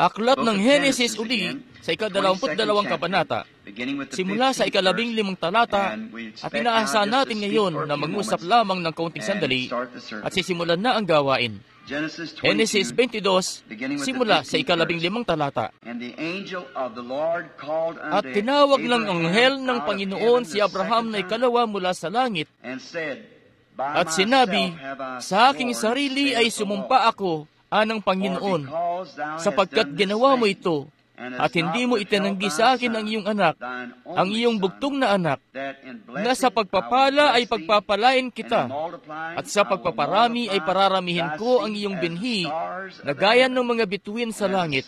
Aklat ng Henesis uli sa ika-22 kabanata, simula sa ika-15 talata, at inaasahan natin ngayon na mag-usap lamang ng kaunting sandali at sisimulan na ang gawain. Henesis 22, simula sa ika-15 talata. At tinawag ng anghel ng Panginoon si Abraham na ikalawa mula sa langit, at sinabi, sa aking sarili ay sumumpa ako, anang Panginoon, sapagkat ginawa mo ito, at hindi mo itinanggi sa akin ang iyong anak, ang iyong bugtong na anak, na sa pagpapala ay pagpapalain kita, at sa pagpaparami ay pararamihin ko ang iyong binhi, na gaya ng mga bituin sa langit,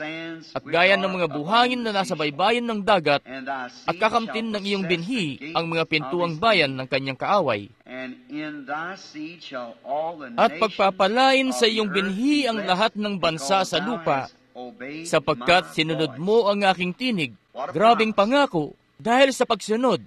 at gaya ng mga buhangin na nasa baybayin ng dagat, at kakamtin ng iyong binhi ang mga pintuang bayan ng kanyang kaaway. At pagpapalain sa iyong binhi ang lahat ng bansa sa lupa, sapagkat sinunod mo ang aking tinig. Grabing pangako, dahil sa pagsunod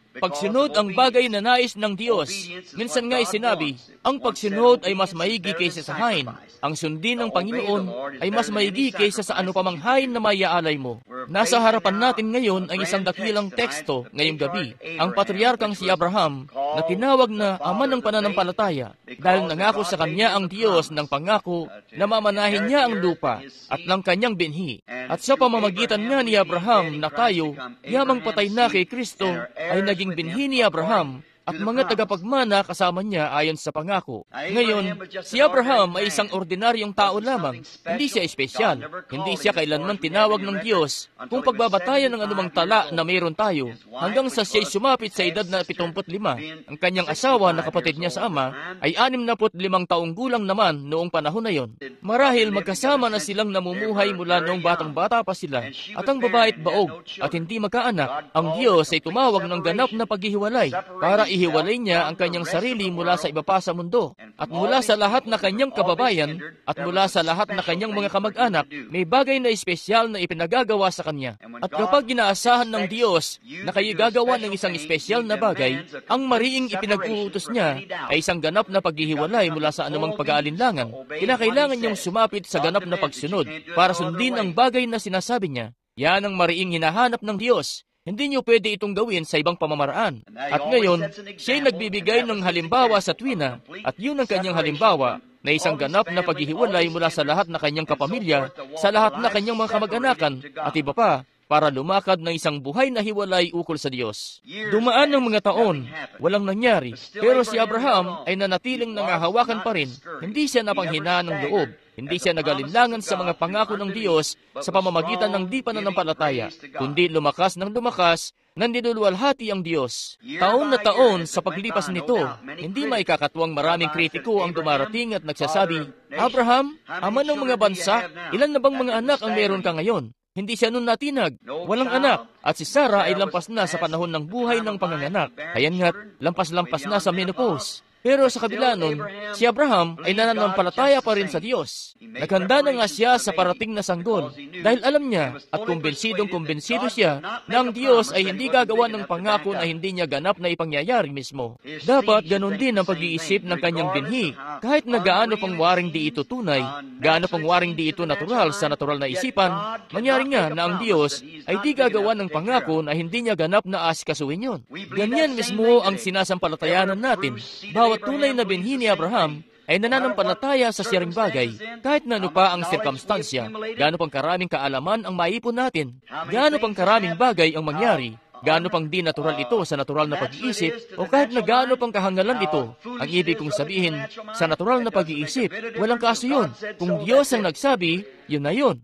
ang bagay na nais ng Diyos. Minsan nga'y sinabi, ang pagsunod ay mas maigi kaysa sa hain. Ang sundin ng Panginoon ay mas maigi kaysa sa anupamang hain na maiaalay mo. Nasa harapan natin ngayon ang isang dakilang teksto ngayong gabi, ang patriarkang si Abraham, na tinawag na ama ng pananampalataya, dahil nangako sa kanya ang Diyos ng pangako na mamanahin niya ang lupa at ng kanyang binhi. At sa pamamagitan nga ni Abraham na tayo, yamang patay na kay Kristo, ay naging binhi ni Abraham at mga tagapagmana kasama niya ayon sa pangako. Ngayon, si Abraham ay isang ordinaryong tao lamang. Hindi siya espesyal. Hindi siya kailanman tinawag ng Diyos kung pagbabatayan ng anumang tala na mayroon tayo, hanggang sa siya'y sumapit sa edad na 75. Ang kanyang asawa na kapatid niya sa ama ay 65 taong gulang naman noong panahon na yon. Marahil magkasama na silang namumuhay mula noong batang-bata pa sila, at ang babae't baog at hindi magkaanak. Ang Diyos ay tumawag ng ganap na paghihiwalay para ihiwalay niya ang kanyang sarili mula sa iba pa sa mundo, at mula sa lahat na kanyang kababayan, at mula sa lahat na kanyang mga kamag-anak, may bagay na espesyal na ipinagagawa sa kanya. At kapag ginaasahan ng Diyos na kayo gagawa ng isang espesyal na bagay, ang mariing ipinag-uutos niya ay isang ganap na paghihiwalay mula sa anumang pag-aalinlangan. Kinakailangan niyang sumapit sa ganap na pagsunod para sundin ang bagay na sinasabi niya. Yan ang mariing hinahanap ng Diyos. Hindi niyo pwede itong gawin sa ibang pamamaraan. At ngayon, siya'y nagbibigay ng halimbawa sa tuwina, at yun ang kanyang halimbawa, na isang ganap na paghihiwalay mula sa lahat na kanyang kapamilya, sa lahat na kanyang mga kamag-anakan, at iba pa, para lumakad ng isang buhay na hiwalay ukol sa Diyos. Dumaan ng mga taon, walang nangyari, pero si Abraham ay nanatiling nangahawakan pa rin. Hindi siya napanghinaan ng loob. Hindi siya nagalinlangan sa mga pangako ng Diyos sa pamamagitan ng di pananampalataya, kundi lumakas ng lumakas, nandinulwalhati ang Diyos. Taon na taon sa paglipas nito, hindi maikakatuwang maraming kritiko ang dumarating at nagsasabi, Abraham, ama ng mga bansa, ilan na bang mga anak ang meron ka ngayon? Hindi siya nun natinag, walang anak, at si Sarah ay lampas na sa panahon ng buhay ng panganganak. Ayan nga't, lampas-lampas na sa menopause. Pero sa kabila nun, si Abraham ay nananampalataya pa rin sa Diyos. Naghanda na nga siya sa parating na sanggol dahil alam niya at kumbensido siya na ang Diyos ay hindi gagawa ng pangako na hindi niya ganap na ipangyayari mismo. Dapat ganon din ang pag-iisip ng kanyang binhi, kahit na gaano pang waring di ito tunay, gaano pang waring di ito natural sa natural na isipan, mangyari nga na ang Diyos ay di gagawa ng pangako na hindi niya ganap na asikasuhin yun. Ganyan mismo ang sinasampalatayanan natin. Bawat tunay na binhi ni Abraham ay nananampalataya sa siyaring bagay, kahit na ano pa ang sirkumstansya, gaano pang karaming kaalaman ang maipon natin, gaano pang karaming bagay ang mangyari, gaano pang di natural ito sa natural na pag-iisip, o kahit na gaano pang kahangalan ito. Ang ibig kong sabihin, sa natural na pag-iisip, walang kaso yun. Kung Diyos ang nagsabi, yun na yun.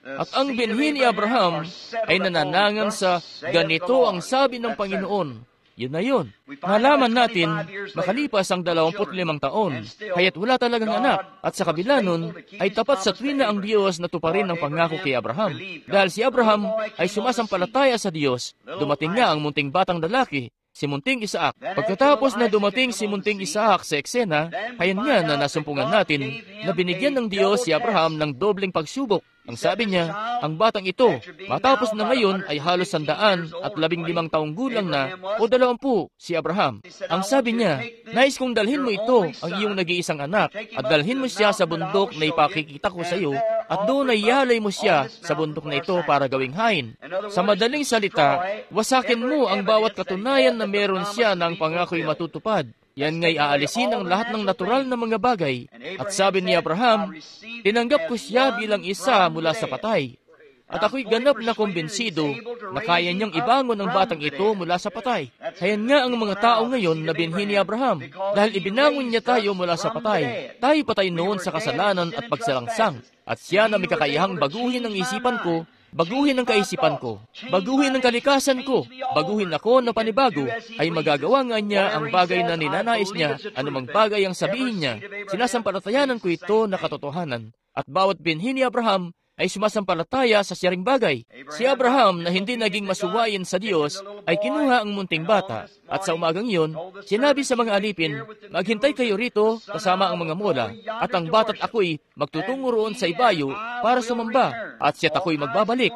At ang binhi ni Abraham ay nananangan sa ganito ang sabi ng Panginoon. Yun na yun. Nalaman natin, makalipas ang 25 taon, kaya't wala talagang anak, at sa kabila nun, ay tapat sa tuwina ang Diyos na tuparin ng pangako kay Abraham. Dahil si Abraham ay sumasampalataya sa Diyos, dumating nga ang munting batang lalaki, si munting Isaac. Pagkatapos na dumating si munting Isaac sa eksena, ayan nga na nasumpungan natin na binigyan ng Diyos si Abraham ng dobleng pagsubok. Ang sabi niya, ang batang ito, matapos na ngayon ay halos 115 taong gulang na o 20 si Abraham. Ang sabi niya, nais kong dalhin mo ito, ang iyong nag-iisang anak, at dalhin mo siya sa bundok na ipakikita ko sa iyo, at doon ay ialay mo siya sa bundok na ito para gawing hain. Sa madaling salita, wasakin mo ang bawat katunayan na meron siya na ang pangako'y matutupad. Yan nga'y aalisin ang lahat ng natural na mga bagay. At sabi ni Abraham, tinanggap ko siya bilang isa mula sa patay. At ako'y ganap na kumbinsido na kaya niyang ibangon ang batang ito mula sa patay. Hayan nga ang mga tao ngayon na binhi ni Abraham, dahil ibinangon niya tayo mula sa patay. Tayo patay noon sa kasalanan at pagsalangsang. At siya na may kakayahang baguhin ang isipan ko, baguhin ang kaisipan ko, baguhin ang kalikasan ko, baguhin ako na panibago, ay magagawa nga niya ang bagay na ninanais niya, anumang bagay ang sabihin niya. Sinasampalatayanan ko ito na katotohanan. At bawat binhi ni Abraham ay sumasampalataya sa siyaring bagay. Si Abraham na hindi naging masuwayin sa Diyos ay kinuha ang munting bata. At sa umagang iyon, sinabi sa mga alipin, maghintay kayo rito kasama ang mga mola, at ang bata't ako'y magtutungo roon sa ibayo para sumamba, at siya't ako'y magbabalik.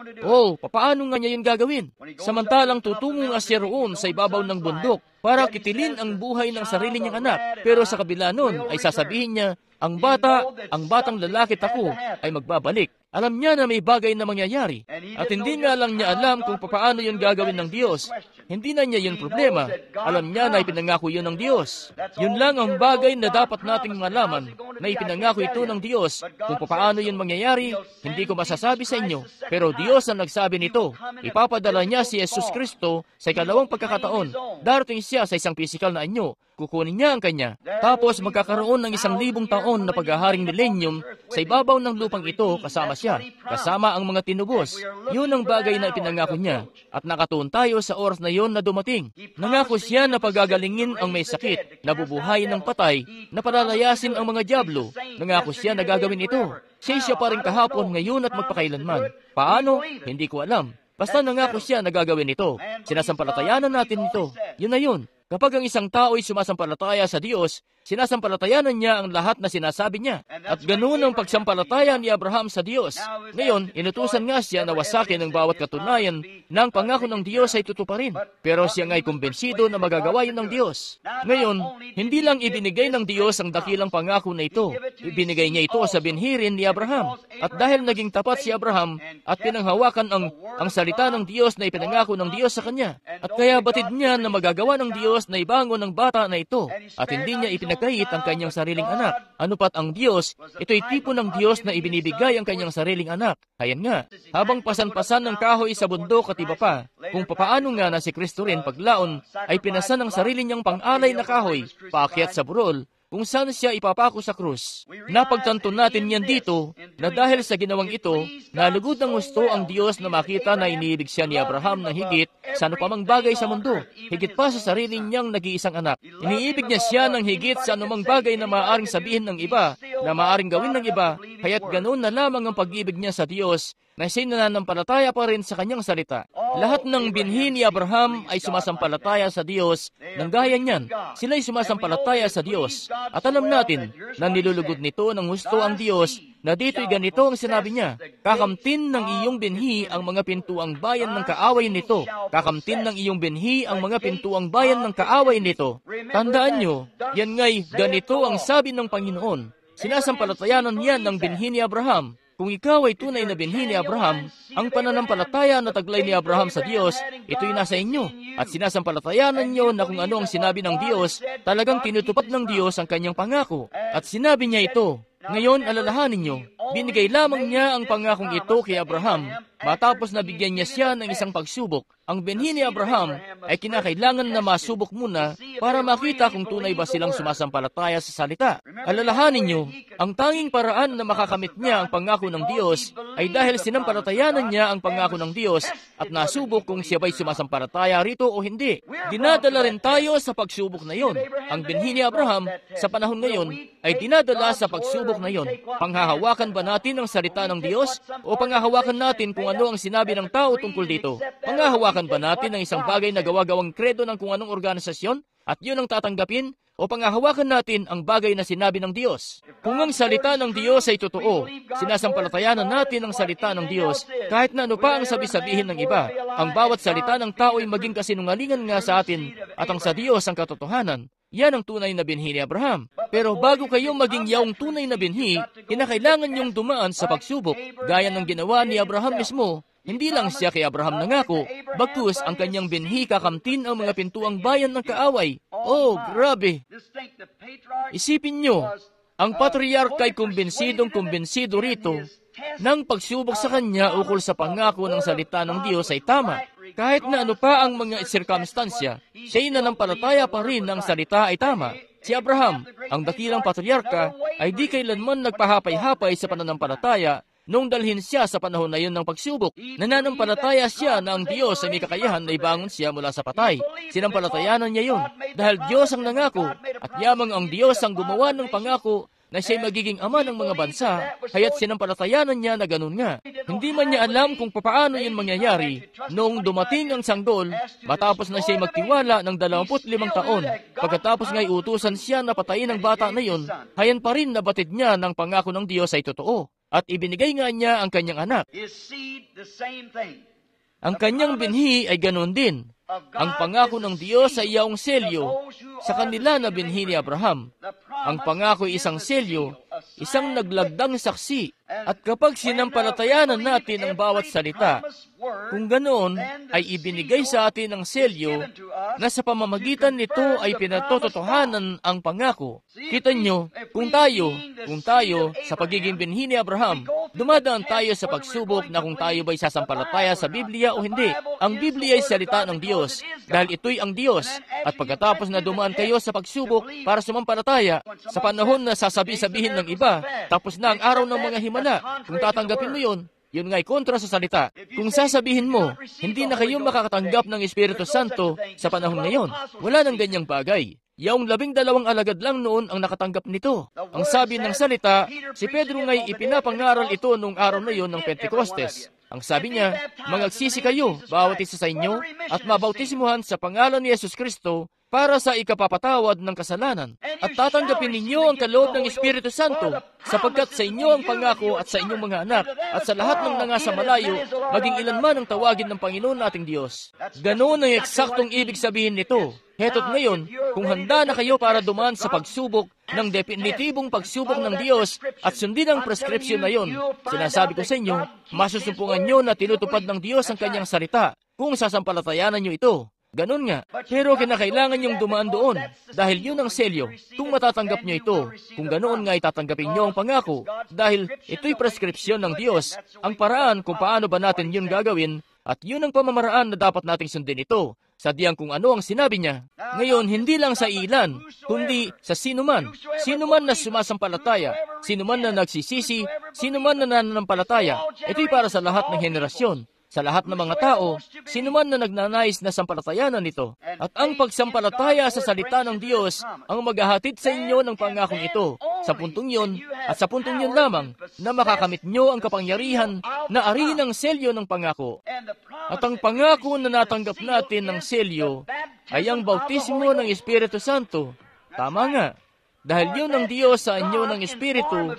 Papaano nga niya yun gagawin? Samantalang tutungo nga siya roon sa ibabaw ng bundok para kitilin ang buhay ng sarili niyang anak. Pero sa kabila nun ay sasabihin niya, ang batang lalaki ako ay magbabalik. Alam niya na may bagay na mangyayari. At hindi nga lang niya alam kung paano yun gagawin ng Diyos. Hindi na niya yun problema. Alam niya na ipinangako yun ng Diyos. Yun lang ang bagay na dapat nating malaman, na ipinangako ito ng Diyos. Kung paano yun mangyayari, hindi ko masasabi sa inyo. Pero Diyos ang nagsabi nito. Ipapadala niya si Jesus Kristo sa ikalawang pagkakataon. Darating siya sa isang pisikal na anyo. Kukunin niya ang kanya. Tapos magkakaroon ng 1,000 taon na paghaharing millennium sa ibabaw ng lupang ito kasama siya, kasama ang mga tinubos. Yun ang bagay na ipinangako niya. At nakatuon tayo sa oras na yon na dumating. Nangako siya na pagagalingin ang may sakit, nabubuhayin ng patay, na palalayasin ang mga dyablo. Nangako siya na gagawin ito. Siya pa rin kahapon, ngayon at magpakailanman. Paano? Hindi ko alam. Basta nangako siya na gagawin ito. Sinasampalatayanan natin ito. Yun na yun. Kapag ang isang tao ay sumasampalataya sa Diyos, sinasampalatayanan niya ang lahat na sinasabi niya. At ganoon ang pagsampalataya ni Abraham sa Diyos. Ngayon, inutusan nga siya na wasakin ang bawat katunayan na ang pangako ng Diyos ay tutuparin. Pero siya nga'y kumbensido na magagawa yun ng Diyos. Ngayon, hindi lang ibinigay ng Diyos ang dakilang pangako na ito. Ibinigay niya ito sa binhirin ni Abraham. At dahil naging tapat si Abraham at pinanghawakan ang salita ng Diyos na ipinangako ng Diyos sa kanya. At kaya batid niya na magagawa ng Diyos na ibangon ng bata na ito, at hindi niya ipinagkait ang kanyang sariling anak. Ano pat ang Diyos, ito'y tipo ng Diyos na ibinibigay ang kanyang sariling anak. Hayan nga, habang pasan-pasan ng kahoy sa bundok at iba pa, kung papaano nga na si Kristo rin paglaon ay pinasan ang sarili niyang pang-alay na kahoy, paakyat sa burol, kung saan siya ipapako sa krus. Napagtanto natin yan dito na dahil sa ginawang ito, nalugod ng gusto ang Diyos na makita na iniibig siya ni Abraham ng higit sa anumang bagay sa mundo, higit pa sa sarili niyang nag-iisang anak. Iniibig niya siya ng higit sa anumang bagay na maaaring sabihin ng iba, na maaaring gawin ng iba, kaya't ganoon na lamang ang pag-ibig niya sa Diyos, na siya'y nananampalataya pa rin sa kanyang salita. Lahat ng binhi ni Abraham ay sumasampalataya sa Diyos ng gaya niyan. Sila'y sumasampalataya sa Diyos. At alam natin na nilulugod nito ng gusto ang Diyos na dito'y ganito ang sinabi niya, kakamtin ng iyong binhi ang mga pintuang bayan ng kaaway nito. Kakamtin ng iyong binhi ang mga pintuang bayan ng kaaway nito. Tandaan nyo, yan nga'y ganito ang sabi ng Panginoon. Sinasampalatayanan yan ng binhi ni Abraham. Kung ikaw ay tunay na binhi ni Abraham, ang pananampalataya na taglay ni Abraham sa Diyos, ito'y nasa inyo. At sinasampalatayanan nyo na kung ano ang sinabi ng Diyos, talagang tinutupad ng Diyos ang kanyang pangako. At sinabi niya ito. Ngayon, alalahanin nyo, binigay lamang niya ang pangakong ito kay Abraham matapos na bigyan niya siya ng isang pagsubok. Ang binhi ni Abraham ay kinakailangan na masubok muna para makita kung tunay ba silang sumasampalataya sa salita. Alalahanin niyo, ang tanging paraan na makakamit niya ang pangako ng Diyos ay dahil sinampalatayanan niya ang pangako ng Diyos at nasubok kung siya ba'y sumasampalataya rito o hindi. Dinadala rin tayo sa pagsubok na yon. Ang binhi ni Abraham sa panahon ngayon ay dinadala sa pagsubok na yon. Panghahawakan ba natin ang salita ng Diyos o panghahawakan natin kung ano ang sinabi ng tao tungkol dito? Panghahawakan ba natin ang isang bagay na gawa-gawang kredo ng kung anong organisasyon at yun ang tatanggapin? O panghahawakan natin ang bagay na sinabi ng Diyos? Kung ang salita ng Diyos ay totoo, sinasampalatayanan natin ang salita ng Diyos kahit na ano pa ang sabi-sabihin ng iba. Ang bawat salita ng tao ay maging kasinungalingan nga sa atin at ang sa Diyos ang katotohanan. Yan ang tunay na binhi ni Abraham. Pero bago kayo maging yaong tunay na binhi, kinakailangan niyong dumaan sa pagsubok, gaya ng ginawa ni Abraham mismo. Hindi lang siya kay Abraham nangako, bagkus ang kanyang binhi kakamtin ang mga pintuang bayan ng kaaway. Oh, grabe! Isipin nyo, ang patriarka ay kumbinsidong-kumbinsido rito nang pagsubok sa kanya ukol sa pangako ng salita ng Diyos ay tama. Kahit na ano pa ang mga sirkumstansya, siya'y nananampalataya pa rin ng salita ay tama. Si Abraham, ang dakilang patriarka, ay di kailanman nagpahapay-hapay sa pananampalataya nung dalhin siya sa panahon na yun ng pagsubok. Nananampalataya siya na ang Diyos ay may kakayahan na ibangon siya mula sa patay. Sinampalatayanan niya yun dahil Diyos ang nangako at yamang ang Diyos ang gumawa ng pangako na siya'y magiging ama ng mga bansa, kaya't sinampalatayanan niya na ganun nga. Hindi man niya alam kung paano yun mangyayari. Noong dumating ang sanggol, matapos na siya'y magtiwala ng 25 taon, pagkatapos nga'y utusan siya na patayin ang bata na yun, hayan pa rin na batid niya ng pangako ng Diyos ay totoo. At ibinigay nga niya ang kanyang anak. Ang kanyang binhi ay ganun din. Ang pangako ng Diyos ay yaong selyo sa kanila na binhi ni Abraham. Ang pangako ay isang selyo, isang naglagdang saksi. At kapag sinampalatayanan natin ang bawat salita, kung ganoon ay ibinigay sa atin ang selyo na sa pamamagitan nito ay pinatototohanan ang pangako. Kita nyo, kung tayo sa pagiging binhi ni Abraham, dumadaan tayo sa pagsubok na kung tayo ba'y sasampalataya sa Biblia o hindi. Ang Biblia ay salita ng Diyos, dahil ito'y ang Diyos. At pagkatapos na dumaan kayo sa pagsubok para sumampalataya, sa panahon na sasabi-sabihin ng iba, tapos na ang araw ng mga himala, kung tatanggapin mo yun nga'y kontra sa salita. Kung sasabihin mo, hindi na kayo makakatanggap ng Espiritu Santo sa panahon ngayon, wala nang ganyang bagay. Yaong 12 alagad lang noon ang nakatanggap nito. Ang sabi ng salita, si Pedro nga'y ipinapangaral ito nung araw na yon ng Pentecostes. Ang sabi niya, mangagsisi kayo, bawat isa sa inyo, at mabautismuhan sa pangalan ni Yesus Kristo para sa ikapapatawad ng kasalanan. At tatanggapin ninyo ang kaloob ng Espiritu Santo, sapagkat sa inyo ang pangako at sa inyong mga anak, at sa lahat ng nangasa malayo, maging ilan man ang tawagin ng Panginoon nating Diyos. Ganoon ang eksaktong ibig sabihin nito. Heto't ngayon, kung handa na kayo para dumaan sa pagsubok ng definitibong pagsubok ng Diyos at sundin ang prescription na yon, sinasabi ko sa inyo, masusumpungan nyo na tinutupad ng Diyos ang kanyang salita kung sasampalatayanan nyo ito. Ganun nga, pero kinakailangan nyong dumaan doon dahil yun ang selyo. Kung matatanggap nyo ito, kung ganoon nga itatanggapin nyo ang pangako dahil ito'y prescription ng Diyos, ang paraan kung paano ba natin yun gagawin at yun ang pamamaraan na dapat nating sundin ito. Sadyang kung ano ang sinabi niya. Ngayon, hindi lang sa ilan, kundi sa sinuman. Sinuman na sumasampalataya, sinuman na nagsisisi, sinuman na nananampalataya. Ito'y para sa lahat ng henerasyon. Sa lahat ng mga tao, sinuman na nagnanais na sampalatayanan nito. At ang pagsampalataya sa salita ng Diyos ang maghahatid sa inyo ng pangakong ito. Sa puntong yun, at sa puntong yun lamang, na makakamit nyo ang kapangyarihan na ariin ang selyo ng pangako. At ang pangako na natanggap natin ng selyo ay ang bautismo ng Espiritu Santo. Tama nga. Dahil yun ang Diyos sa inyo ng Espiritu,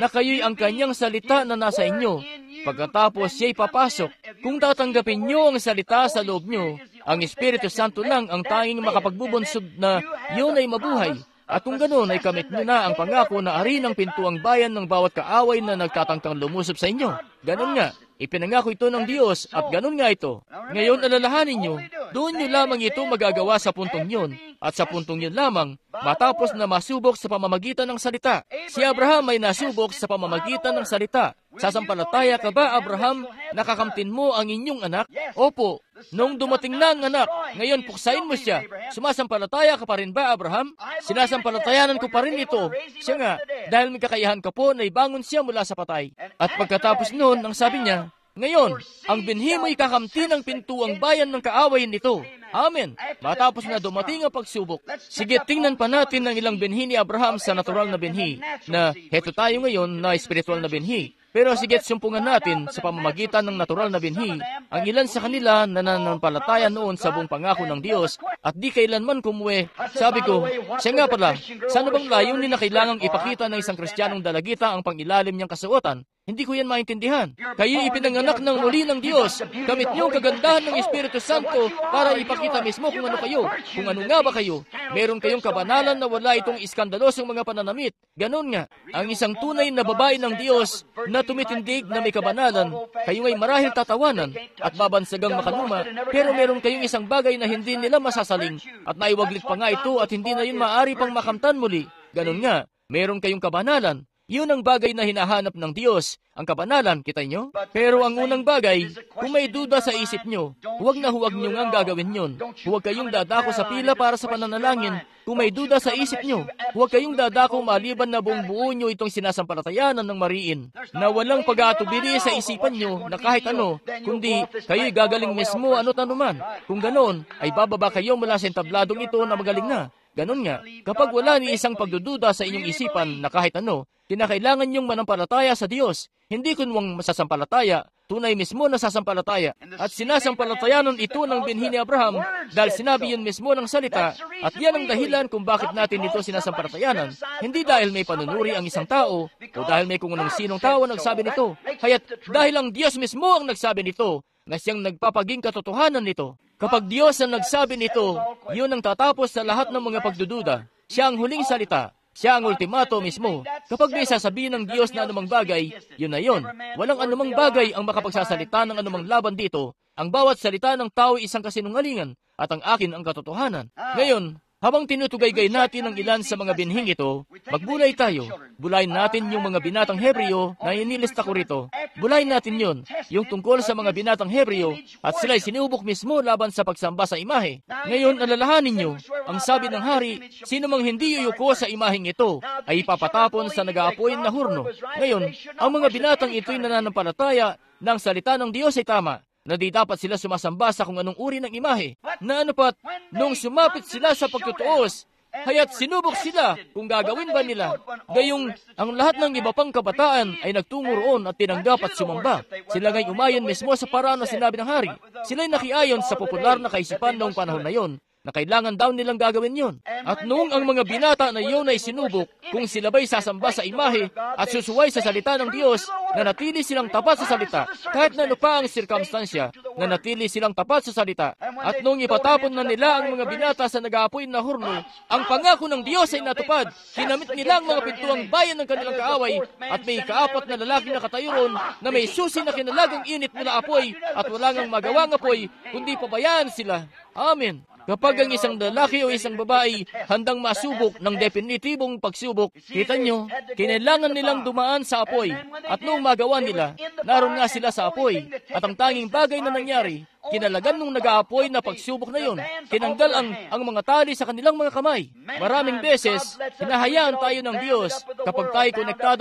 na kayo'y ang kanyang salita na nasa inyo. Pagkatapos siya'y papasok. Kung tatanggapin nyo ang salita sa loob nyo, ang Espiritu Santo lang ang tanging makapagbubunsod na yun ay mabuhay. At kung ganoon ay kamit nyo na ang pangako na ari ng pintuang bayan ng bawat kaaway na nagtatangkang lumusob sa inyo. Ganon nga, ipinangako ito ng Diyos at ganon nga ito. Ngayon alalahanin nyo, doon nyo lamang ito magagawa sa puntong yun. At sa puntong yun lamang, matapos na masubok sa pamamagitan ng salita. Si Abraham ay nasubok sa pamamagitan ng salita. Sasampalataya ka ba, Abraham, nakakamtin mo ang inyong anak? Opo, nung dumating na ang anak, ngayon puksain mo siya. Sumasampalataya ka pa rin ba, Abraham? Sinasampalatayanan ko pa rin ito. Siya nga, dahil may kakayahan ka po na ibangon siya mula sa patay. At pagkatapos noon, ang sabi niya, ngayon, ang binhi mo'y kakamti ng pintuang bayan ng kaaway nito. Amen. Matapos na dumating ang pagsubok. Sige, tingnan pa natin ang ilang binhi ni Abraham sa natural na binhi, na heto tayo ngayon na spiritual na binhi. Pero sige, sumpungan natin sa pamamagitan ng natural na binhi, ang ilan sa kanila na nananampalataya noon sa buong pangako ng Diyos at di kailanman kumuwi. Sabi ko, siya nga pala, saan bang layunin na kailangang ipakita ng isang Kristiyanong dalagita ang pangilalim niyang kasuotan? Hindi ko yan maintindihan. Kayo ipinanganak ng muli ng Diyos. Gamit niyo ang kagandahan ng Espiritu Santo para ipakita mismo kung ano kayo. Kung ano nga ba kayo. Meron kayong kabanalan na wala itong iskandalosong mga pananamit. Ganon nga. Ang isang tunay na babae ng Diyos na tumitindig na may kabanalan, kayo ay marahil tatawanan at babansagang makaluma, pero meron kayong isang bagay na hindi nila masasaling at naiwaglit pa nga ito at hindi na yun maaari pang makamtan muli. Ganon nga. Meron kayong kabanalan. Yun ang bagay na hinahanap ng Diyos, ang kabanalan, kita nyo? Pero ang unang bagay, kung may duda sa isip nyo, huwag na huwag nyo ngang gagawin yun. Huwag kayong dadako sa pila para sa pananalangin. Kung may duda sa isip nyo, huwag kayong dadako maliban na buong buo nyo itong sinasampalatayanan ng mariin, na walang pag-aatubili sa isipan nyo na kahit ano, kundi kayo'y gagaling mismo ano't anuman. Kung ganon, ay bababa kayo mula sa entabladong ito na magaling na. Ganon nga, kapag wala ni isang pagdududa sa inyong isipan na kahit ano, kinakailangan niyong manampalataya sa Diyos. Hindi kunwang masasampalataya, tunay mismo na sasampalataya. At sinasampalatayanan ito ng binhi ni Abraham dahil sinabi yun mismo ng salita at yan ang dahilan kung bakit natin ito sinasampalatayanan. Hindi dahil may panunuri ang isang tao o dahil may kung anong sinong tao nagsabi nito. Kaya't dahil ang Diyos mismo ang nagsabi nito, na siyang nagpapaging katotohanan nito. Kapag Diyos ang nagsabi nito, yun ang tatapos sa lahat ng mga pagdududa. Siya ang huling salita. Siya ang ultimato mismo. Kapag may sasabihin ng Diyos na anumang bagay, yun na yun. Walang anumang bagay ang makapagsasalita ng anumang laban dito. Ang bawat salita ng tao ay isang kasinungalingan at ang akin ang katotohanan. Ngayon, habang tinutugay-gay natin ang ilan sa mga binhing ito, magbulay tayo. Bulayin natin yung mga binatang Hebreo na inilista ko rito. Bulayin natin yun, yung tungkol sa mga binatang Hebreo, at sila'y sinubok mismo laban sa pagsamba sa imahe. Ngayon, alalahanin nyo, ang sabi ng hari, sino mang hindi yuyuko sa imaheng ito, ay ipapatapon sa nag-aapoy na hurno. Ngayon, ang mga binatang ito'y nananampalataya ng salita ng Diyos ay tama, na di dapat sila sumasamba sa kung anong uri ng imahe, na ano pat, nung sumapit sila sa pagtutuos, haya't sinubok sila kung gagawin ba nila. Gayong ang lahat ng iba pang kabataan ay nagtungo roon at tinanggap at sumamba. Sila ngay umayon mismo sa paraan na sinabi ng hari. Sila'y nakiayon sa popular na kaisipan noong panahon na yon, na kailangan daw nilang gagawin yon. At noong ang mga binata na iyon ay sinubok, kung sila ba'y sasamba sa imahe at susuway sa salita ng Diyos, na natili silang tapat sa salita, kahit na ano pa ang sirkumstansya, na natili silang tapat sa salita. At noong ipatapon na nila ang mga binata sa nag-aapoy na hurno, ang pangako ng Diyos ay natupad. Kinamit nila ang mga pintuang bayan ng kanilang kaaway, at may kaapat na lalaki na katayo ron, na may susi na kinalagang init mula apoy, at wala ngang magawang apoy, kundi pabayaan sila. Amen. Kapag ang isang lalaki o isang babae handang masubok ng definitibong pagsubok, kita nyo, kinailangan nilang dumaan sa apoy. At noong magawa nila, naroon nga sila sa apoy. At ang tanging bagay na nangyari, kinalagan nung nag-aapoy na pagsubok na yon, tinanggal ang mga tali sa kanilang mga kamay. Maraming beses, hinahayaan tayo ng Diyos kapag tayo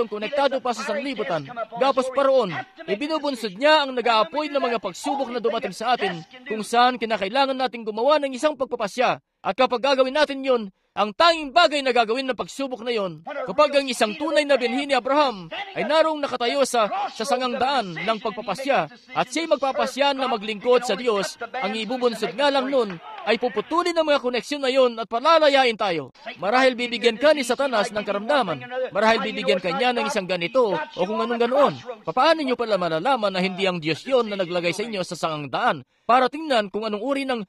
konektado pa sa sanglibutan. Gapos pa roon, ibinubunsod niya ang nag-aapoy na mga pagsubok na dumating sa atin, kung saan kinakailangan nating gumawa ng isang pagpapasya. At kapag gagawin natin yon, ang tanging bagay na gagawin ng pagsubok na yon, kapag ang isang tunay na binhi ni Abraham ay naroong nakatayo sa sangang daan ng pagpapasya at siya'y magpapasya na maglingkod sa Diyos, ang ibubunsod nga lang nun ay puputulin ang mga koneksyon na yon at palalayain tayo. Marahil bibigyan ka ni Satanas ng karamdaman. Marahil bibigyan ka niya ng isang ganito o kung anong ganoon. Paano nyo pala malalaman na hindi ang Diyos yon na naglagay sa inyo sa sangang daan para tingnan kung anong uri ng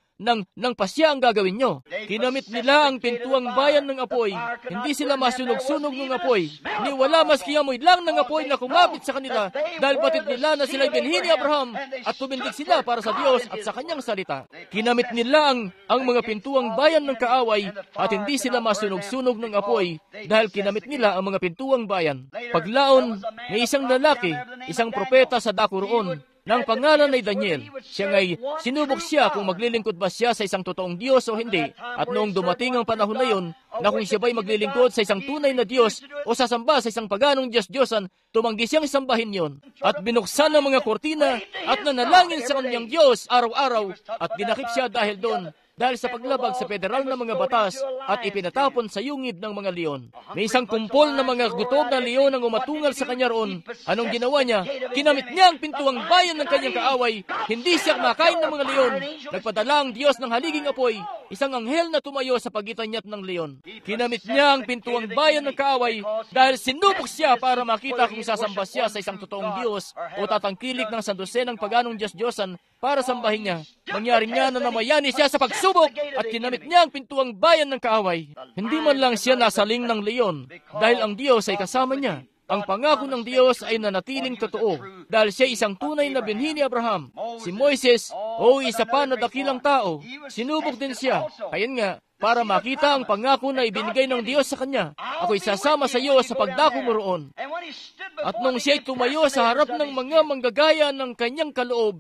pasya ang gagawin nyo? Kinamit nila ang pintuang bayan ng apoy. Hindi sila masunog-sunog ng apoy. Ni wala maski amoy lang ng apoy na kumapit sa kanila dahil batid nila na sila'y binhi ni Abraham at tumindig sila para sa Diyos at sa kanyang salita. Kinamit nila ang mga pintuang bayan ng kaaway at hindi sila masunog-sunog ng apoy dahil kinamit nila ang mga pintuang bayan. Paglaon, may isang lalaki, isang propeta sa dako roon, ng pangalan ay Daniel. Siya ngay sinubok siya kung maglilingkod ba siya sa isang totoong Diyos o hindi. At noong dumating ang panahon na yon, na kung siya ba'y maglilingkod sa isang tunay na Diyos o sasamba sa isang paganong Diyos-Diyosan, tumanggi siyang sambahin yon. At binuksan ang mga kortina at nanalangin sa kanyang Diyos araw-araw at dinakip siya dahil doon. Dahil sa paglabag sa federal na mga batas at ipinatapon sa yungib ng mga leon. May isang kumpol na mga gutob na leon ang umatungal sa kanya roon. Anong ginawa niya? Kinamit niya ang pintuang bayan ng kanyang kaaway. Hindi siya makain ng mga leon. Nagpadala ang Diyos ng haliging apoy. isang anghel na tumayo sa pagitan niya at ng leon. Kinamit niya ang pintuang bayan ng kaaway dahil sinubok siya para makita kung sasamba siya sa isang totoong Diyos o tatangkilik ng sandosenang paganong Diyos-Diyosan para sambahin niya. Mangyari nga na namayani siya sa pagsubok at kinamit niya ang pintuang bayan ng kaaway. Hindi man lang siya nasaling ng leon dahil ang Diyos ay kasama niya. Ang pangako ng Diyos ay nanatiling totoo dahil siya isang tunay na binhi ni Abraham. Si Moises, isa pa na dakilang tao, sinubok din siya. Kaya nga, para makita ang pangako na ibinigay ng Diyos sa kanya. Ako'y sasama sa iyo sa pagdako mo roon. At nung siya'y tumayo sa harap ng mga manggagaya ng kanyang kaloob,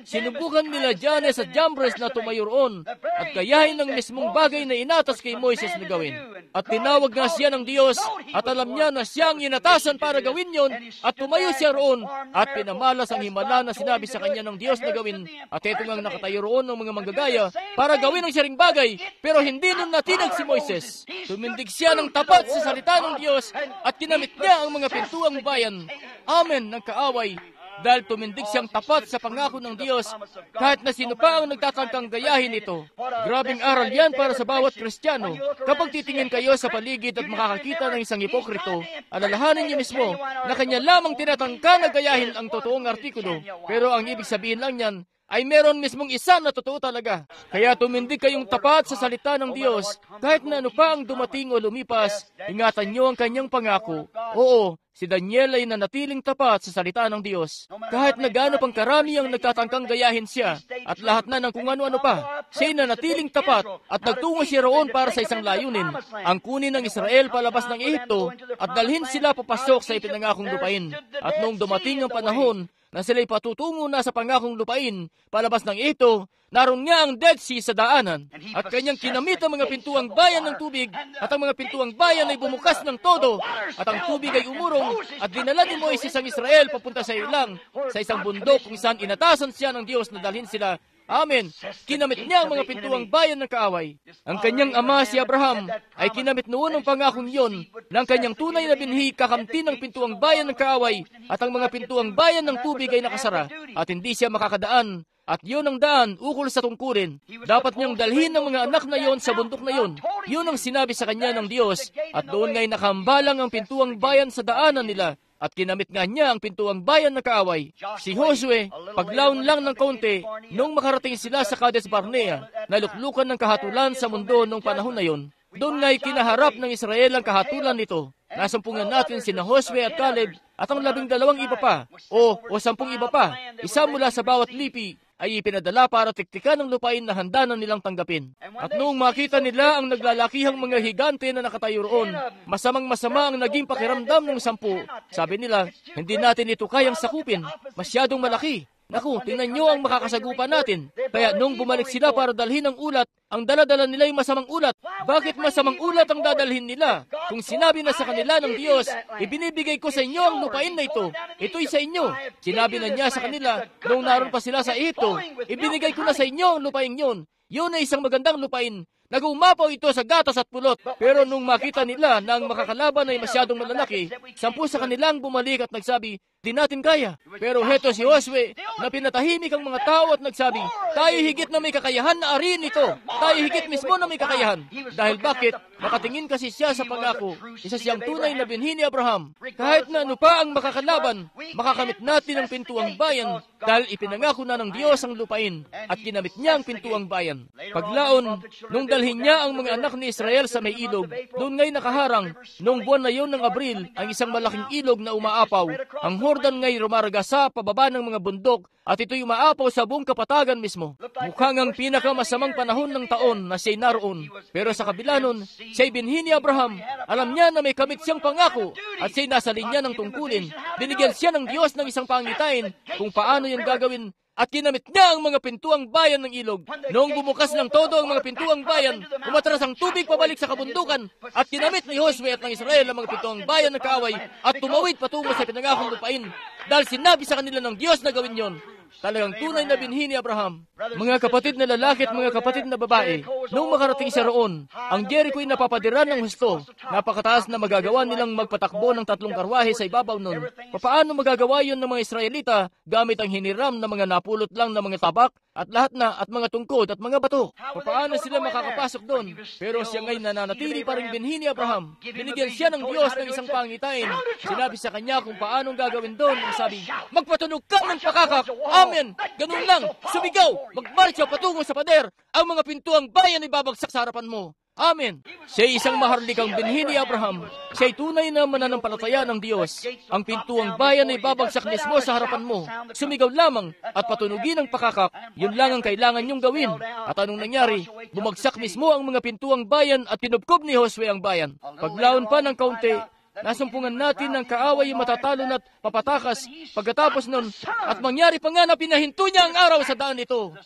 sinubukan nila Janes at Jambres na tumayo roon at gayahin ng mismong bagay na inatas kay Moises na gawin. At tinawag nga siya ng Diyos at alam niya na siyang inatasan para gawin yon at tumayo siya roon at pinamalas ang himala na sinabi sa kanya ng Diyos na gawin. At ito ngang nakatayo roon ng mga manggagaya para gawin ang siyaring bagay, pero hindi nun natinag si Moises. Tumindig siya ng tapat sa salita ng Diyos at kinamit niya ang mga pintuang bayan. Amen ng kaaway. Dahil tumindig siyang tapat sa pangako ng Diyos kahit na sino pa ang nagtatangkang gayahin ito. Grabing aral yan para sa bawat Kristiyano. Kapag titingin kayo sa paligid at makakakita ng isang hipokrito, alalahanin niyo mismo na kanya lamang tinatangka na gayahin ang totoong artikulo. Pero ang ibig sabihin lang yan ay meron mismong isa na totoo talaga. Kaya tumindig kayong tapat sa salita ng Diyos. Kahit na ano pa ang dumating o lumipas, ingatan niyo ang kanyang pangako. Oo, si Daniel ay nanatiling tapat sa salita ng Diyos. Kahit na gaano pang karami ang nagtatangkang gayahin siya, at lahat na ng kung ano-ano pa, siya'y nanatiling tapat at nagtungo siya roon para sa isang layunin, ang kunin ng Israel palabas ng Ehipto at dalhin sila papasok sa ipinangakong lupain. At nung dumating ang panahon na sila'y patutungo na sa pangakong lupain, palabas ng ito, naroon nga ang Dead Sea sa daanan, at kanyang kinamit ang mga pintuang bayan ng tubig, at ang mga pintuang bayan ay bumukas ng todo, at ang tubig ay umurong, at dinala ni Moises ang Israel papunta sa ilang, sa isang bundok kung saan inatasan siya ng Diyos na dalhin sila. Amen. Kinamit niya ang mga pintuang bayan ng kaaway. Ang kanyang ama si Abraham ay kinamit noon ang pangakong yon ng kanyang tunay na binhi kakamti ng pintuang bayan ng kaaway at ang mga pintuang bayan ng tubig ay nakasara at hindi siya makakadaan. At yun ang daan ukol sa tungkulin. Dapat niyang dalhin ng mga anak na yon sa bundok na yon. Yun ang sinabi sa kanya ng Diyos at doon nga'y nakahambalang ang pintuang bayan sa daanan nila. At kinamit nga niya ang pintuang bayan ng kaaway. Si Josue, paglaon lang ng kaunti, nung makarating sila sa Cades Barnea, naluklukan ng kahatulan sa mundo noong panahon na yon. Doon nga'y kinaharap ng Israel ang kahatulan nito. Nasumpungan natin sina Josue at Caleb at ang 12 iba pa, o 10 iba pa, isa mula sa bawat lipi, ay ipinadala para tiktikan ng lupain na handa na nilang tanggapin. At noong makita nila ang naglalakihang mga higante na nakatayo roon, masamang-masama ang naging pakiramdam ng 10. Sabi nila, hindi natin ito kayang sakupin, masyadong malaki. Naku, tingnan nyo ang makakasagupan natin. Kaya nung bumalik sila para dalhin ang ulat, ang daladala nila ay masamang ulat. Bakit masamang ulat ang dadalhin nila? Kung sinabi na sa kanila ng Diyos, ibinibigay ko sa inyo ang lupain na ito. Ito'y sa inyo. Sinabi na niya sa kanila, nung naroon pa sila sa Ehipto, ibinigay ko na sa inyo ang lupain yon. Yun ay isang magandang lupain. Nag-umapaw ito sa gatas at pulot. Pero nung makita nila na ang makakalaban ay masyadong malalaki, 10 sa kanilang bumalik at nagsabi, di natin kaya. Pero heto si Josue na pinatahimik ang mga tao at nagsabi, tayo higit na may kakayahan na ariin ito. Tayo higit mismo na may kakayahan. Dahil bakit? Nakatingin kasi siya sa pangako. Isa siyang tunay na binhi ni Abraham. Kahit na ano pa ang makakalaban, makakamit natin ang pintuang bayan dahil ipinangako na ng Diyos ang lupain at kinamit niya ang pintuang bayan. Paglaon, nung dalhin niya ang mga anak ni Israel sa may ilog, doon nga'y nakaharang, nung buwan na yon ng Abril, ang isang malaking ilog na umaapaw. Ang Jordan nga'y rumaragasa pababa ng mga bundok at ito'y umaapaw sa buong kapatagan mismo. Mukhang ang pinakamasamang panahon ng taon na siya'y naroon. Pero sa kabila nun, siya'y binhi ni Abraham. Alam niya na may kamit siyang pangako at siya'y nasa linya ng tungkulin. Binigyan siya ng Diyos ng isang pangitain kung paano yan gagawin. At kinamit niya ang mga pintuang bayan ng ilog. Noong bumukas ng todo ang mga pintuang bayan, umatras ang tubig pabalik sa kabundukan. At kinamit ni Josue at ng Israel ang mga pintuang bayan ng kaaway at tumawid patungo sa pinangakong lupain. Dahil sinabi sa kanila ng Diyos na gawin yon. Talagang tunay na binhi ni Abraham. Mga kapatid na lalaki at mga kapatid na babae, Nung makarating siya roon, ang Jericho ay napapadiran ng husto. Napakataas na magagawa nilang magpatakbo ng 3 karwahe sa ibabaw nun. Paano magagawa yun ng mga Israelita gamit ang hiniram na mga napulot lang ng mga tabak at lahat na at mga tungkod at mga bato? Paano sila makakapasok doon? Pero siya ngayon nananatili pa rin binhi ni Abraham. Binigyan siya ng Diyos ng isang pangitain. Sinabi sa kanya kung paanong gagawin doon. Ang sabi, magpatunog ka ng pakakak. Amen. Ganun lang. Sumigaw. Magmarcha patungo sa pader. Ang mga pintuang bayan ay babagsak sa harapan mo. Amen. Siya isang maharlikang binhi ni Abraham. Siya tunay na mananampalataya ng Diyos. Ang pintuang bayan ay babagsak mismo sa harapan mo. Sumigaw lamang at patunugin ang pakakak. Yun lang ang kailangan niyong gawin. At anong nangyari? Bumagsak mismo ang mga pintuang bayan at tinubkob ni Josue ang bayan. Paglaon pa ng kaunti, nasumpungan natin ng kaaway yung matatalon at papatakas. Pagkatapos nun, at mangyari pa nga na pinahinto niya ang araw sa daan ito.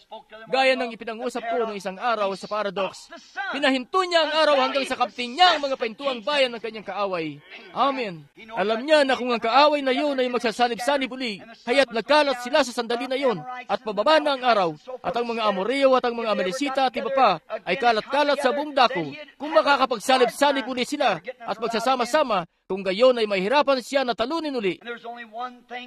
Gaya ng ipinangusap ko noong isang araw sa Paradox. Pinahinto niya ang araw hanggang sa kapting niya ang mga pintuang bayan ng kanyang kaaway. Amen. Alam niya na kung ang kaaway na yun ay magsasanib-sanib uli, kaya't nagkalat sila sa sandali na yun, at pababa na ang araw, at ang mga Amoreo at ang mga Amelisita at iba pa ay kalat-kalat sa buong dako. Kung makakapagsalib-sanib uli sila at magsasama-sama, kung gayon ay mahirapan siya na talunin uli.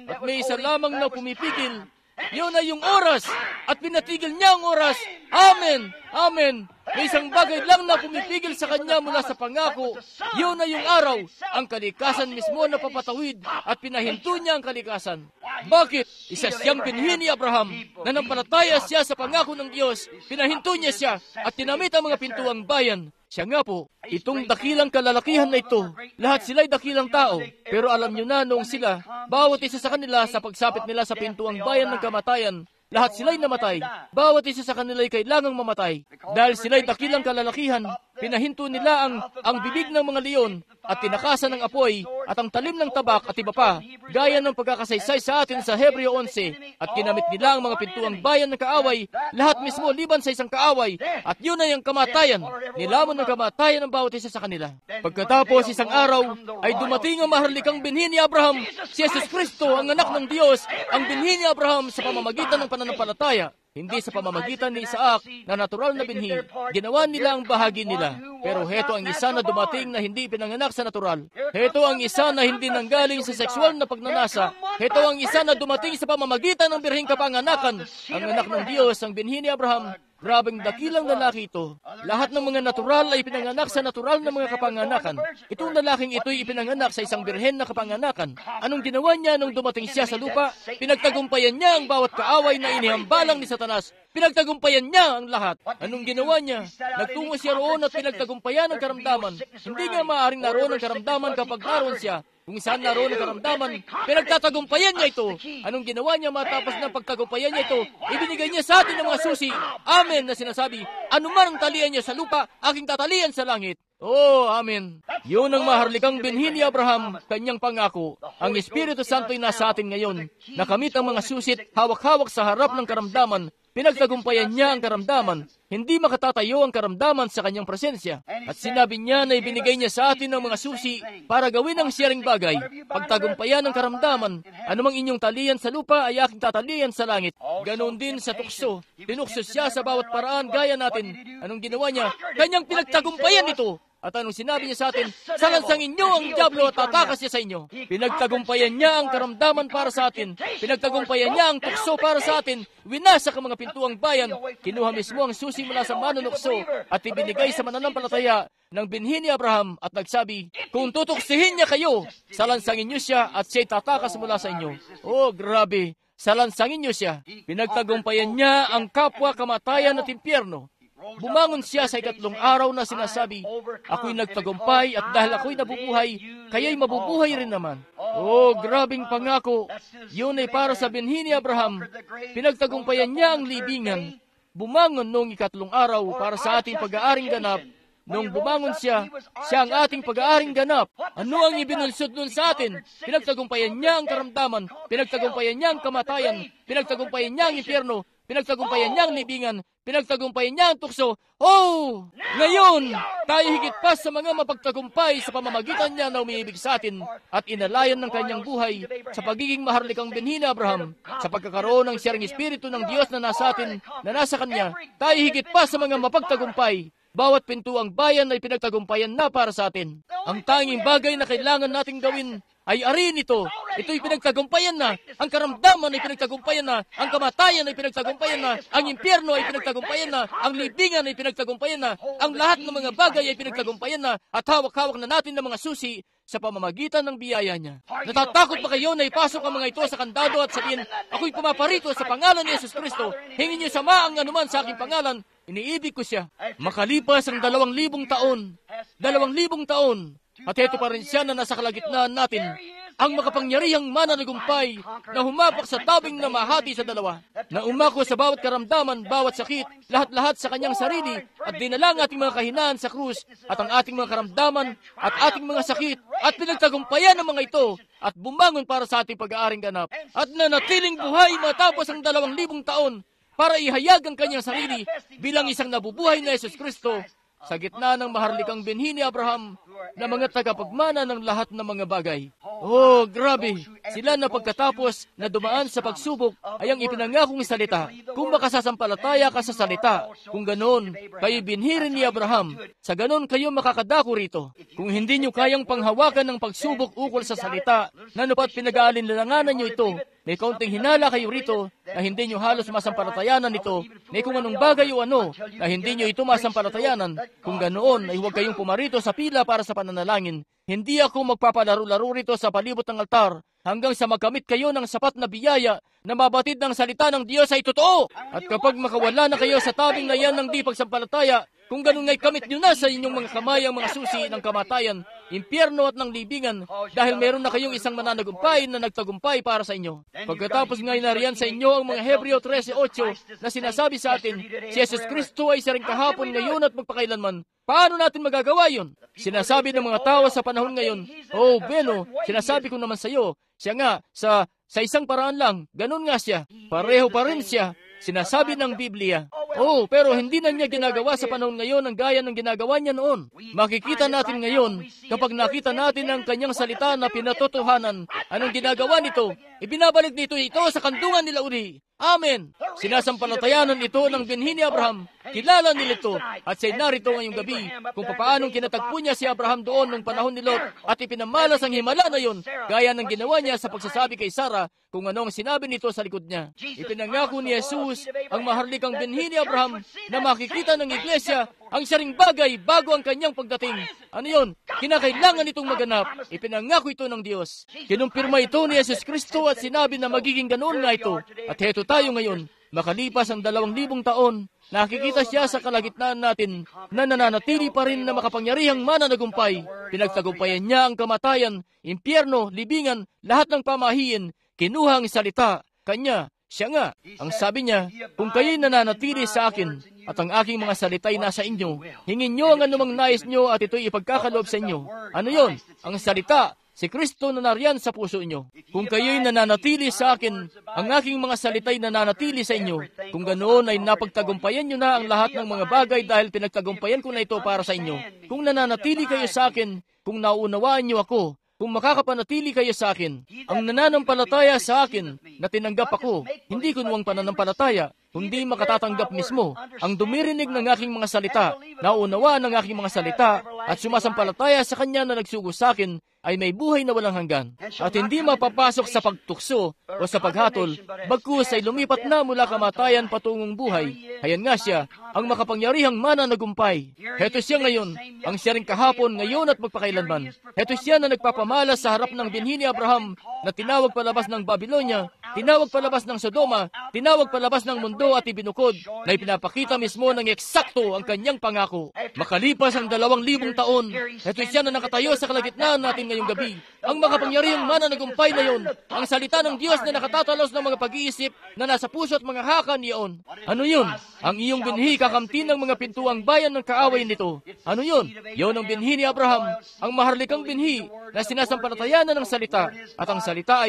At may isa lamang na pumipigil. Yun ay yung oras. At pinatigil niya ang oras. Amen. Amen. May isang bagay lang na pumipigil sa kanya mula sa pangako. Yun ay yung araw. Ang kalikasan mismo na papatawid at pinahinto niya ang kalikasan. Bakit? Isa siyang binhi ni Abraham. Nanampalataya siya sa pangako ng Diyos. Pinahinto niya siya at tinamit ang mga pintuang bayan. Siya nga po, itong dakilang kalalakihan na ito, lahat sila'y dakilang tao. Pero alam nyo na noong sila, bawat isa sa kanila sa pagsapit nila sa pintuang bayan ng kamatayan, lahat sila'y namatay. Bawat isa sa kanila'y kailangang mamatay. Dahil sila'y dakilang kalalakihan, pinahinto nila ang bibig ng mga leon at tinakasan ng apoy at ang talim ng tabak at iba pa, gaya ng pagkakasaysay sa atin sa Hebreo 11, at kinamit nila ang mga pintuang bayan ng kaaway, lahat mismo liban sa isang kaaway, at yun ay ang kamatayan. Nilamon ng kamatayan ng bawat isa sa kanila. Pagkatapos isang araw, ay dumating ang maharlikang binhi ni Abraham, si Jesus Kristo, ang anak ng Diyos, ang binhi ni Abraham sa pamamagitan ng pananampalataya. Hindi sa pamamagitan ni Isaac na natural na binhi. Ginawa nila ang bahagi nila. Pero heto ang isa na dumating na hindi pinanganak sa natural. Heto ang isa na hindi nanggaling sa sexual na pagnanasa. Heto ang isa na dumating sa pamamagitan ng birheng kapanganakan. Ang anak ng Diyos, ang binhi ni Abraham. Grabing dakilang lalaki ito. Lahat ng mga natural ay ipinanganak sa natural na mga kapanganakan. Itong lalaking ito'y ipinanganak sa isang birhen na kapanganakan. Anong ginawa niya nung dumating siya sa lupa? Pinagtagumpayan niya ang bawat kaaway na inihambalang ni Satanas. Pinagtagumpayan niya ang lahat. Anong ginawa niya? Nagtungo siya roon at pinagtagumpayan ang karamdaman. Hindi nga maaaring naroon ang karamdaman kapag naroon siya. Kung saan naroon ang karamdaman, pinagtatagumpayan niya ito. Anong ginawa niya matapos ng pagtagumpayan niya ito? Ibinigay niya sa atin ng mga susi. Amen na sinasabi, anuman ang talian niya sa lupa, aking tatalian sa langit. Oh, amen. Yun ang maharlikang binhi ni Abraham, kanyang pangako. Ang Espiritu Santo'y nasa atin ngayon. Nakamit ang mga susit, hawak-hawak sa harap ng karamdaman. Pinagtagumpayan niya ang karamdaman. Hindi makatatayo ang karamdaman sa kanyang presensya. At sinabi niya na ibinigay niya sa atin ng mga susi para gawin ang siyaring bagay. Pagtagumpayan ng karamdaman, anumang inyong talian sa lupa ay aking tatalian sa langit. Ganon din sa tukso. Tinukso siya sa bawat paraan gaya natin. Anong ginawa niya? Kanyang pinagtagumpayan ito. At anong sinabi niya sa atin? Salansangin niyo ang diablo at tatakas niya sa inyo. Pinagtagumpayan niya ang karamdaman para sa atin. Pinagtagumpayan niya ang tukso para sa atin. Winasak ang mga pintuang bayan. Kinuha mismo ang susi mula sa manunukso at ibinigay sa mananampalataya ng binhi ni Abraham at nagsabi, kung tutuksihin niya kayo, salansangin niyo siya at siya'y tatakas mula sa inyo. Oh, grabe. Salansangin niyo siya. Pinagtagumpayan niya ang kapwa kamatayan at impyerno. Bumangon siya sa ikatlong araw na sinasabi, ako'y nagtagumpay at dahil ako'y nabubuhay, kaya'y mabubuhay rin naman. Oh, grabing pangako. Yun ay para sa binhi ni Abraham. Pinagtagumpayan niya ang libingan. Bumangon noong ikatlong araw para sa ating pag-aaring ganap. Nung bumangon siya, siya ang ating pag-aaring ganap. Ano ang ibinunsod nun sa atin? Pinagtagumpayan niya ang karamdaman, pinagtagumpayan niya ang kamatayan, pinagtagumpayan niya ang impyerno, pinagtagumpayan niya ang libingan, pinagtagumpayan niya ang tukso. Oh! Ngayon, tayo higit pa sa mga mapagtagumpay sa pamamagitan niya na umiibig sa atin at inalayan ng kanyang buhay sa pagiging maharlikang binhi ni Abraham, sa pagkakaroon ng siyang Espiritu ng Diyos na nasa atin, na nasa kanya, tayo higit pa sa mga mapagtagumpay. Bawat pintuang bayan ay pinagtagumpayan na para sa atin. Ang tanging bagay na kailangan nating gawin ay arin ito. Ito'y pinagtagumpayan na. Ang karamdaman ay pinagtagumpayan na. Ang kamatayan ay pinagtagumpayan na. Ang impyerno ay pinagtagumpayan na. Ang libingan ay pinagtagumpayan na. Ang lahat ng mga bagay ay pinagtagumpayan na. At hawak-hawak na natin ng mga susi sa pamamagitan ng biyaya niya. Natatakot ba kayo na ipasok ang mga ito sa kandado at sabihin, ako'y pumaparito sa pangalan ni Jesus Kristo. Hingin niyo sama ang anuman sa aking pangalan. Iniibig ko siya. Makalipas ang 2,000 taon. 2,000 taon. At ito pa rin siya na nasa kalagitnaan natin. Ang makapangyarihang mananagumpay na humapak sa tabing na mahati sa dalawa. Na umako sa bawat karamdaman, bawat sakit, lahat-lahat sa kanyang sarili at dinala ang ating mga kahinaan sa krus at ang ating mga karamdaman at ating mga sakit at pinagtagumpayan ng mga ito at bumangon para sa ating pag-aaring ganap at nanatiling buhay matapos ang 2,000 taon para ihayag ang kanyang sarili bilang isang nabubuhay na Jesus Kristo sa gitna ng maharlikang binhi ni Abraham na mga tagapagmana ng lahat ng mga bagay. Oh, grabe! Sila na pagkatapos na dumaan sa pagsubok ay ang ipinangakong salita. Kung makasasampalataya ka sa salita, kung ganoon, kayo binhi rin ni Abraham. Sa ganoon kayo makakadako rito. Kung hindi nyo kayang panghawakan ng pagsubok ukol sa salita, nanupat pinag-aalinlanganan nyo ito, may kaunting hinala kayo rito na hindi nyo halos masampalatayanan ito, may kung anong bagay o ano na hindi nyo ito masampalatayanan. Kung ganoon ay huwag kayong pumarito sa pila para sa pananalangin. Hindi ako magpapalaro-laro rito sa palibot ng altar hanggang sa magkamit kayo ng sapat na biyaya na mabatid ng salita ng Diyos ay totoo. At kapag makawala na kayo sa tabing na yan ng di pagsampalataya, kung ganun nga'y kamit nyo na sa inyong mga kamay ang mga susi ng kamatayan, impyerno at ng libingan, dahil meron na kayong isang mananagumpay na nagtagumpay para sa inyo. Pagkatapos nga'y nariyan sa inyo ang mga Hebreo 13:8 na sinasabi sa atin, si Jesus Kristo ay isa rin kahapon, ngayon at magpakailanman. Paano natin magagawa yun? Sinasabi ng mga tao sa panahon ngayon, oh, Beno, sinasabi ko naman sa iyo, siya nga, sa isang paraan lang, ganun nga siya. Pareho pa rin siya. Sinasabi ng Biblia. Oh, pero hindi na niya ginagawa sa panahon ngayon ang gaya ng ginagawa niya noon. Makikita natin ngayon, kapag nakita natin ang kanyang salita na pinatotohanan, anong ginagawa nito? Ibinabalik nito ito sa kandungan nila uli. Amen! Sinasampalatayanan ito ng binhi ni Abraham. Kilala nila ito. At siya'y narito ngayong gabi kung paanong kinatagpo niya si Abraham doon nung panahon ni Lot at ipinamalas ang himala na yon, gaya ng ginawa niya sa pagsasabi kay Sarah kung anong sinabi nito sa likod niya. Ipinangako ni Jesus ang maharlikang binhi ni Abraham na makikita ng iglesia ang saring bagay bago ang kanyang pagdating. Ano yon? Kinakailangan itong maganap. Ipinangako ito ng Diyos. Kinumpirma ito ni Jesus Kristo at sinabi na magiging ganoon nga ito. At heto tayo ngayon, makalipas ang 2,000 taon, nakikita siya sa kalagitnaan natin na nananatili pa rin na makapangyarihang mananagumpay. Pinagtagumpayan niya ang kamatayan, impyerno, libingan, lahat ng pamahiin. Kinuha ang salita, kanya, siya nga. Ang sabi niya, kung kayo'y nananatili sa akin at ang aking mga salita'y nasa inyo, hingin niyo ang anumang nais niyo at ito'y ipagkakaloob sa inyo. Ano yon? Ang salita, si Kristo na nariyan sa puso inyo. Kung kayo'y nananatili sa akin, ang aking mga salita'y nananatili sa inyo. Kung ganoon ay napagtagumpayan nyo na ang lahat ng mga bagay dahil pinagtagumpayan ko na ito para sa inyo. Kung nananatili kayo sa akin, kung nauunawaan nyo ako, kung makakapanatili kayo sa akin, ang nananampalataya sa akin na tinanggap ako, hindi kunwang pananampalataya, kundi makatatanggap mismo. Ang dumirinig ng aking mga salita, nauunawaan ng aking mga salita, at sumasampalataya sa kanya na nagsugo sa akin, ay may buhay na walang hanggan. At hindi mapapasok sa pagtukso o sa paghatol, bagkus ay lumipat na mula kamatayan patungong buhay. Ayan nga siya, ang makapangyarihang mananagumpay. Heto siya ngayon, ang siya rin kahapon, ngayon at magpakailanman. Heto siya na nagpapamalas sa harap ng binhi ni Abraham, na tinawag palabas ng Babylonia, tinawag palabas ng Sodoma, tinawag palabas ng mundo at ibinukod, na ipinapakita mismo ng eksakto ang kanyang pangako. Makalipas ang 2,000 taon. Ito siya na nakatayo sa kalagitnaan natin ngayong gabi. Ang makapangyarihang mananagumpay na yon, ang salita ng Diyos na nakatatalos ng mga pag-iisip na nasa puso at mga haka niyon. Ano yun? Ang iyong binhi kakamti ng mga pintuang bayan ng kaaway nito. Ano yun? Yon ang binhi ni Abraham, ang maharlikang binhi na sinasampalatayanan ng salita. At ang salita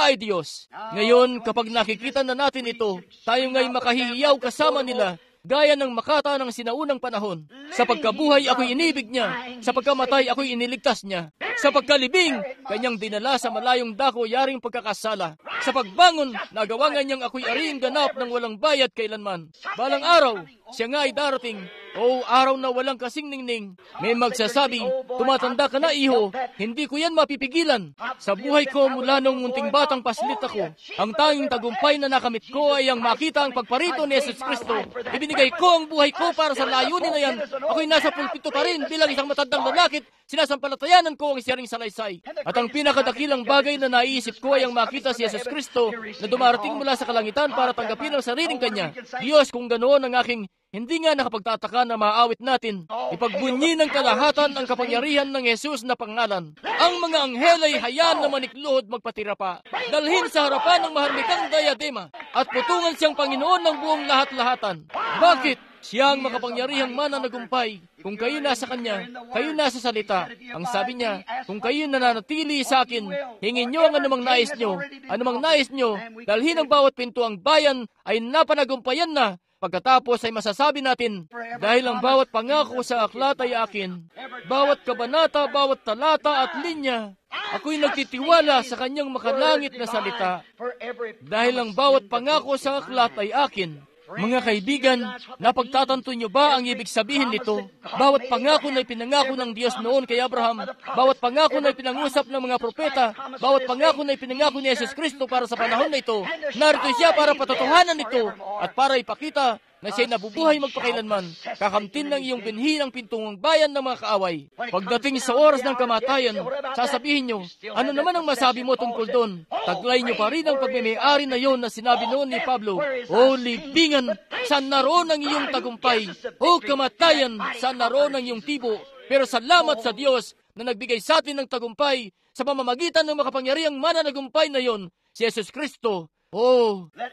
ay Diyos. Ngayon, kapag nakikita na natin ito, tayo nga'y makahihiyaw kasama nila, gaya ng Makata ng sinaunang panahon. Sa pagkabuhay, ako'y inibig niya. Sa pagkamatay, ako'y iniligtas niya. Sa pagkalibing, kanyang dinala sa malayong dako yaring pagkakasala. Sa pagbangon, nagawa nga niyang ako'y aring ganap ng walang bayad kailanman. Balang araw, siya nga ay darating. O araw na walang kasing ningning. May magsasabi, tumatanda ka na iho, hindi ko yan mapipigilan. Sa buhay ko mula nung munting batang paslit ako, ang tanging tagumpay na nakamit ko ay ang makita ang pagparito ni Jesus Kristo. Ibinigay ko ang buhay ko para sa layunin na yan. Ako'y nasa pulpito pa rin bilang isang matandang lalakit, sinasampalatayanan ko ang siyaring salaysay. At ang pinakadakilang bagay na naiisip ko ay ang makita si Jesus Kristo na dumarating mula sa kalangitan para tanggapin ang sariling kanya. Diyos, kung ganoon ang aking hindi nga nakapagtataka na maawit natin. Ipagbunyi ng kalahatan ang kapangyarihan ng Jesus na pangalan. Ang mga anghel ay hayaan na manikluhod magpatira pa. Dalhin sa harapan ng maharlikang diadema at putungan siyang Panginoon ng buong lahat-lahatan. Bakit? Siya ang makapangyarihang mananagumpay. Kung kayo nasa Kanya, kayo nasa salita. Ang sabi niya, kung kayo nananatili sa akin, hingin niyo ang anumang nais niyo. Anumang nais niyo, dalhin ang bawat pinto ang bayan ay napanagumpayan na. Pagkatapos ay masasabi natin, dahil ang bawat pangako sa aklat ay akin, bawat kabanata, bawat talata at linya, ako'y nagtitiwala sa kanyang makalangit na salita. Dahil ang bawat pangako sa aklat ay akin. Mga kaibigan, napagtatanto niyo ba ang ibig sabihin nito? Bawat pangako na ipinangako ng Diyos noon kay Abraham, bawat pangako na ipinangusap ng mga propeta, bawat pangako na ipinangako ni Jesus Kristo para sa panahon na ito, narito siya para patotohanan ito at para ipakita na siya'y nabubuhay magpakailanman, kakamtin ng iyong binhi ng pintungang bayan ng mga kaaway. Pagdating sa oras ng kamatayan, sasabihin nyo, ano naman ang masabi mo tungkol doon? Taglay nyo pa rin ang pagmimay-ari na yon na sinabi noon ni Pablo, O libingan, saan naroon ang iyong tagumpay? O kamatayan, saan naroon ang iyong tibo? Pero salamat sa Diyos na nagbigay sa atin ng tagumpay sa pamamagitan ng makapangyarihang mananagumpay na yon, si Jesus Kristo.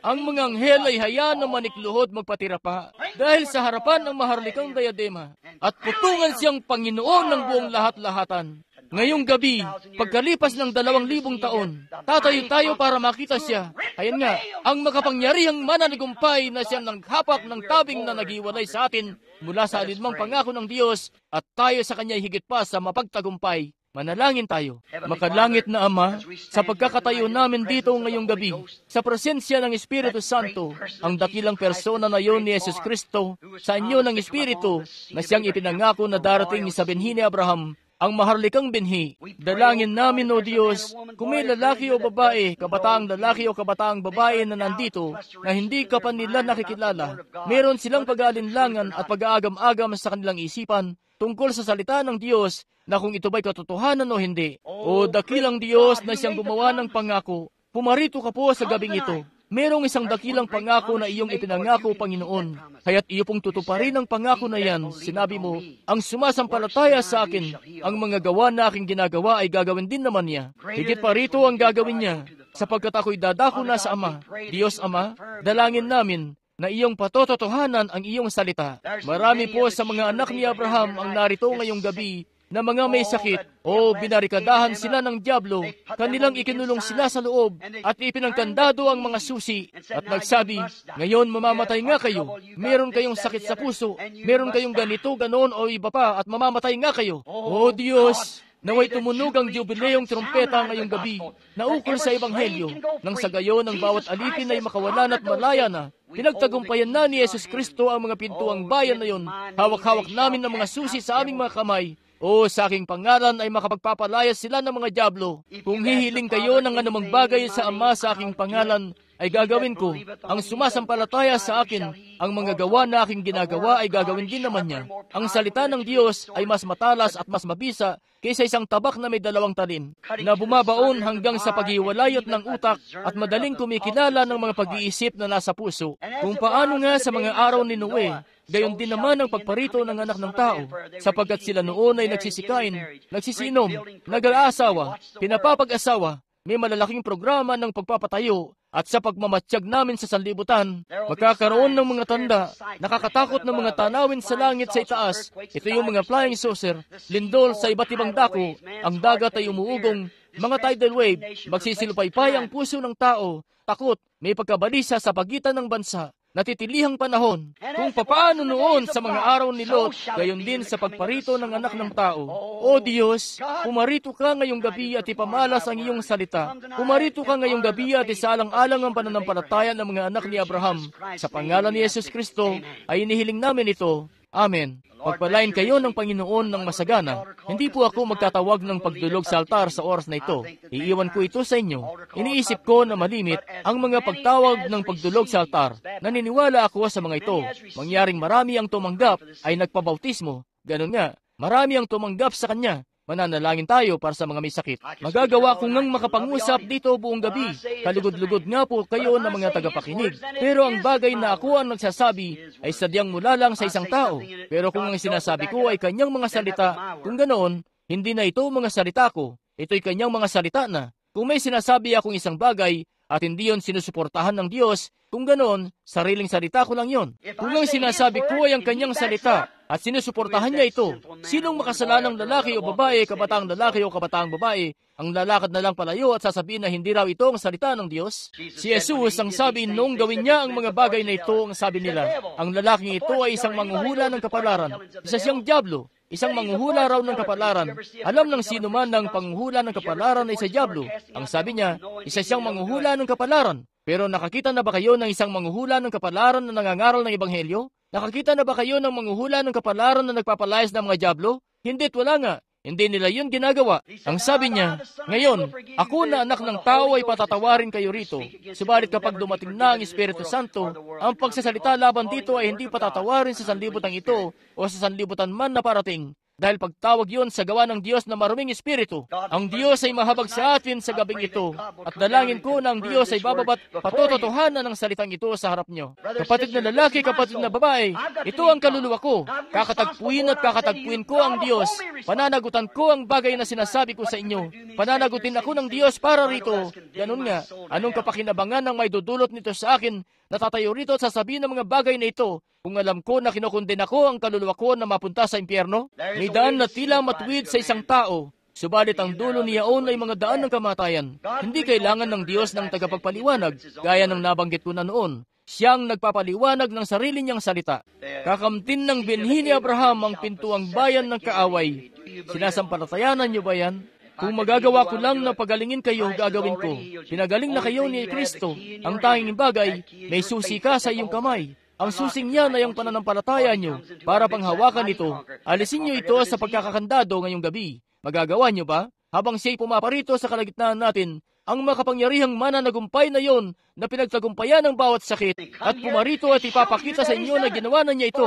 Ang mga anghel ay hayaan na manikluhod magpatira pa dahil sa harapan ng maharlikang diadema at putungan siyang Panginoon ng buong lahat-lahatan. Ngayong gabi, pagkalipas ng 2,000 taon, tatayo tayo para makita siya. Ayan nga, ang makapangyarihang mananagumpay na siyang naghapak ng tabing na nagiwalay sa atin mula sa alinmang pangako ng Diyos at tayo sa Kanya higit pa sa mapagtagumpay. Manalangin tayo. Makalangit na Ama, sa pagkakatayo namin dito ngayong gabi, sa presensya ng Espiritu Santo, ang dakilang persona na yon ni Jesus Kristo, sa inyo ng Espiritu, na siyang ipinangako na darating sa binhi ni Abraham, ang maharlikang binhi. Dalangin namin, O Diyos, kung may lalaki o babae, kabataang lalaki o kabataang babae na nandito, na hindi ka pa nila nakikilala, meron silang pag-aalinlangan at pag-aagam-agam sa kanilang isipan, tungkol sa salita ng Diyos, na kung ito ba'y katotohanan o hindi. O dakilang Diyos na siyang gumawa ng pangako, pumarito ka po sa gabing ito. Merong isang dakilang pangako na iyong ipinangako, Panginoon. Kaya't iyo pong tutuparin ang pangako na yan. Sinabi mo, ang sumasampalataya sa akin, ang mga gawa na aking ginagawa ay gagawin din naman niya. Higit pa rito ang gagawin niya, sapagkat ako'y dadako na sa Ama. Diyos Ama, dalangin namin na iyong patototohanan ang iyong salita. Marami po sa mga anak ni Abraham ang narito ngayong gabi na mga may sakit o binarikadahan sila ng dyablo, kanilang ikinulong sila sa loob at ipinagkandado ang mga susi at nagsabi, ngayon mamamatay nga kayo, meron kayong sakit sa puso, meron kayong ganito, ganoon o iba pa at mamamatay nga kayo. O Diyos, naway tumunog ang jubileyong trompeta ngayong gabi na ukol sa Ebanghelyo, nang sa gayon ng bawat alipin ay makawalan at malaya na. Pinagtagumpayan na ni Jesus Kristo ang mga pintuang bayan na yon. Hawak-hawak namin ang mga susi sa aming mga kamay. O sa aking pangalan ay makapagpapalayas sila ng mga dyablo. Kung hihiling kayo ng anumang bagay sa Ama sa aking pangalan, ay gagawin ko. Ang sumasampalataya sa akin, ang mga gawa na aking ginagawa ay gagawin din naman niya. Ang salita ng Diyos ay mas matalas at mas mabisa kaysa isang tabak na may 2 talim, na bumabaon hanggang sa paghiwalayot ng utak at madaling kumikilala ng mga pag-iisip na nasa puso. Kung paano nga sa mga araw ni Noe, Gayon din naman ang pagparito ng anak ng tao, sapagkat sila noon ay nagsisikain, nagsisinom, nag-aasawa, pinapapag-asawa, may malalaking programa ng pagpapatayo, at sa pagmamatsyag namin sa sanlibutan, magkakaroon ng mga tanda, nakakatakot ng mga tanawin sa langit sa itaas. Ito yung mga flying saucer, lindol sa iba't ibang dako, ang dagat ay umuugong, mga tidal wave, magsisilupaypay ang puso ng tao, takot, may pagkabalisa sa pagitan ng bansa, natitilihang panahon, kung papaano noon sa mga araw ni Lot, gayon din sa pagparito ng anak ng tao. O Diyos, pumarito ka ngayong gabi at ipamalas ang iyong salita. Pumarito ka ngayong gabi at isaalang-alang ang pananampalataya ng mga anak ni Abraham. Sa pangalan ni Yesus Kristo, ay inihiling namin ito. Amen. Pagpalain kayo ng Panginoon ng masagana. Hindi po ako magtatawag ng pagdulog sa altar sa oras na ito. Iiwan ko ito sa inyo. Iniisip ko na malimit ang mga pagtawag ng pagdulog sa altar. Naniniwala ako sa mga ito. Mangyaring marami ang tumanggap ay nagpabautismo. Ganun nga, marami ang tumanggap sa kanya. Mananalangin tayo para sa mga may sakit. Magagawa ko ngang makapangusap dito buong gabi. Kalugod-lugod nga po kayo ng mga tagapakinig. Pero ang bagay na ako ang nagsasabi ay sadyang mula lang sa isang tao. Pero kung ang sinasabi ko ay kanyang mga salita, kung ganoon, hindi na ito mga salita ko. Ito'y kanyang mga salita na. Kung may sinasabi akong isang bagay at hindi yon sinusuportahan ng Diyos, kung ganoon, sariling salita ko lang yon. Kung ang sinasabi ko ay ang kanyang salita at sinusuportahan niya ito, sinong makasalanang lalaki o babae, kabataang lalaki o kabataang babae, ang lalakad na lang palayo at sasabihin na hindi raw ito ang salita ng Diyos? Si Jesus ang sabi noong gawin niya ang mga bagay na ito, ang sabi nila, ang lalaking ito ay isang manghuhula ng kapalaran, isa siyang dyablo. Isang manghuhula raw ng kapalaran. Alam ng sino man ng panghuhula ng kapalaran ay sa dyablo. Ang sabi niya, isa siyang manghuhula ng kapalaran. Pero nakakita na ba kayo ng isang manghuhula ng kapalaran na nangangaral ng ebanghelyo? Nakakita na ba kayo ng manghuhula ng kapalaran na nagpapalayas ng mga dyablo? Hindi't wala nga. Hindi nila yun ginagawa. Ang sabi niya, ngayon, ako na anak ng tao ay patatawarin kayo rito. Subalit kapag dumating na ang Espiritu Santo, ang pagsasalita laban dito ay hindi patatawarin sa sanlibutan ito o sa sanlibutan man na parating. Dahil pagtawag yun sa gawa ng Diyos na maruming Espiritu. Ang Diyos ay mahabag sa atin sa gabing ito. At dalangin ko na ang Diyos ay bababat patototohanan ng salitang ito sa harap nyo. Kapatid na lalaki, kapatid na babae, ito ang kaluluwa ko. Kakatagpuin at kakatagpuin ko ang Diyos. Pananagutan ko ang bagay na sinasabi ko sa inyo. Pananagutin ako ng Diyos para rito. Ganun nga, anong kapakinabangan ng may dudulot nito sa akin? Natatayo rito at sasabihin ng mga bagay na ito. Kung alam ko na kinukunden ako ang kaluluwa ko na mapunta sa impyerno, may daan na tila matuwid sa isang tao. Subalit ang dulo niyaon ay mga daan ng kamatayan. Hindi kailangan ng Diyos ng tagapagpaliwanag, gaya ng nabanggit ko na noon. Siyang nagpapaliwanag ng sarili niyang salita. Kakamtin ng binhi ni Abraham ang pintuang bayan ng kaaway. Sinasampalatayanan niyo ba yan? Kung magagawa ko lang na pagalingin kayo, gagawin ko. Pinagaling na kayo ni Kristo. Ang tanging bagay, may susi ka sa iyong kamay. Ang susing niyan ay ang pananampalataya niyo. Para panghawakan ito, alisin niyo ito sa pagkakakandado ngayong gabi. Magagawa niyo ba? Habang siya'y pumaparito sa kalagitnaan natin, ang makapangyarihang mananagumpay na yon na pinagtagumpayan ng bawat sakit at pumarito at ipapakita sa inyo na ginawa na niya ito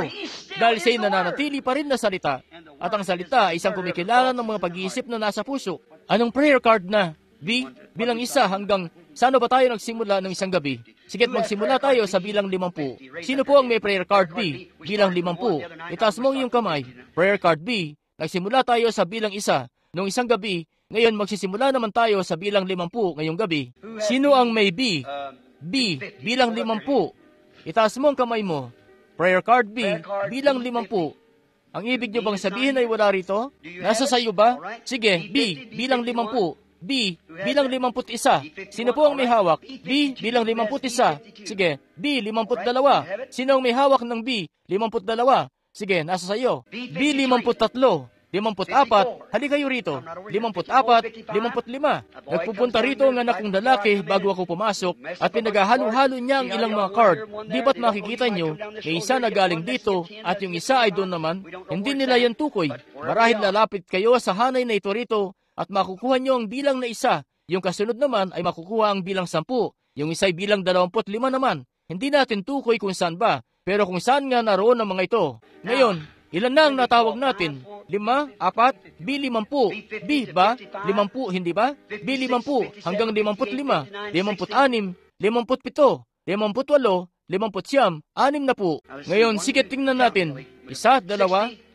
dahil siya'y nananatili pa rin na salita. At ang salita ay isang kumikilangan ng mga pag-iisip na nasa puso. Anong prayer card na? B, bilang isa hanggang saan ba tayo nagsimula ng isang gabi? Sige't magsimula tayo sa bilang 50. Sino po ang may prayer card B? Bilang 50. Itaas mo ang iyong kamay. Prayer card B. Nagsimula tayo sa bilang isa noong isang gabi. Ngayon magsisimula naman tayo sa bilang 50 ngayong gabi. Sino ang may B? B. Bilang 50. Itaas mo ang kamay mo. Prayer card B. Bilang 50. Ang ibig niyo bang sabihin ay wala rito? Nasa sayo ba? Sige, B. Bilang 50. B, bilang 51. Sino po ang may hawak? B, bilang 51. Sige, B, 52. Sino ang may hawak ng B? 52. Sige, nasa sayo. B, 53. 54. Hali kayo rito. 54, 55. Nagpupunta rito ang anak kong lalaki bago ako pumasok at pinaghahalo-halo niya ang ilang mga card. Di ba't makikita nyo, may isa na galing dito at yung isa ay doon naman? Hindi nila yan tukoy. Marahil lalapit kayo sa hanay na ito rito at makukuha nyo ang bilang na isa. Yung kasunod naman ay makukuha ang bilang 10. Yung isa ay bilang 25 naman. Hindi natin tukoy kung saan ba, pero kung saan nga naroon ang mga ito. Ngayon, ilan na ang natawag natin? 5, 4, B 50. B ba? 50, hindi ba? B 50 hanggang 55, 56, 57, 58, 50, 60. Ngayon, sige tingnan natin. 1, 2,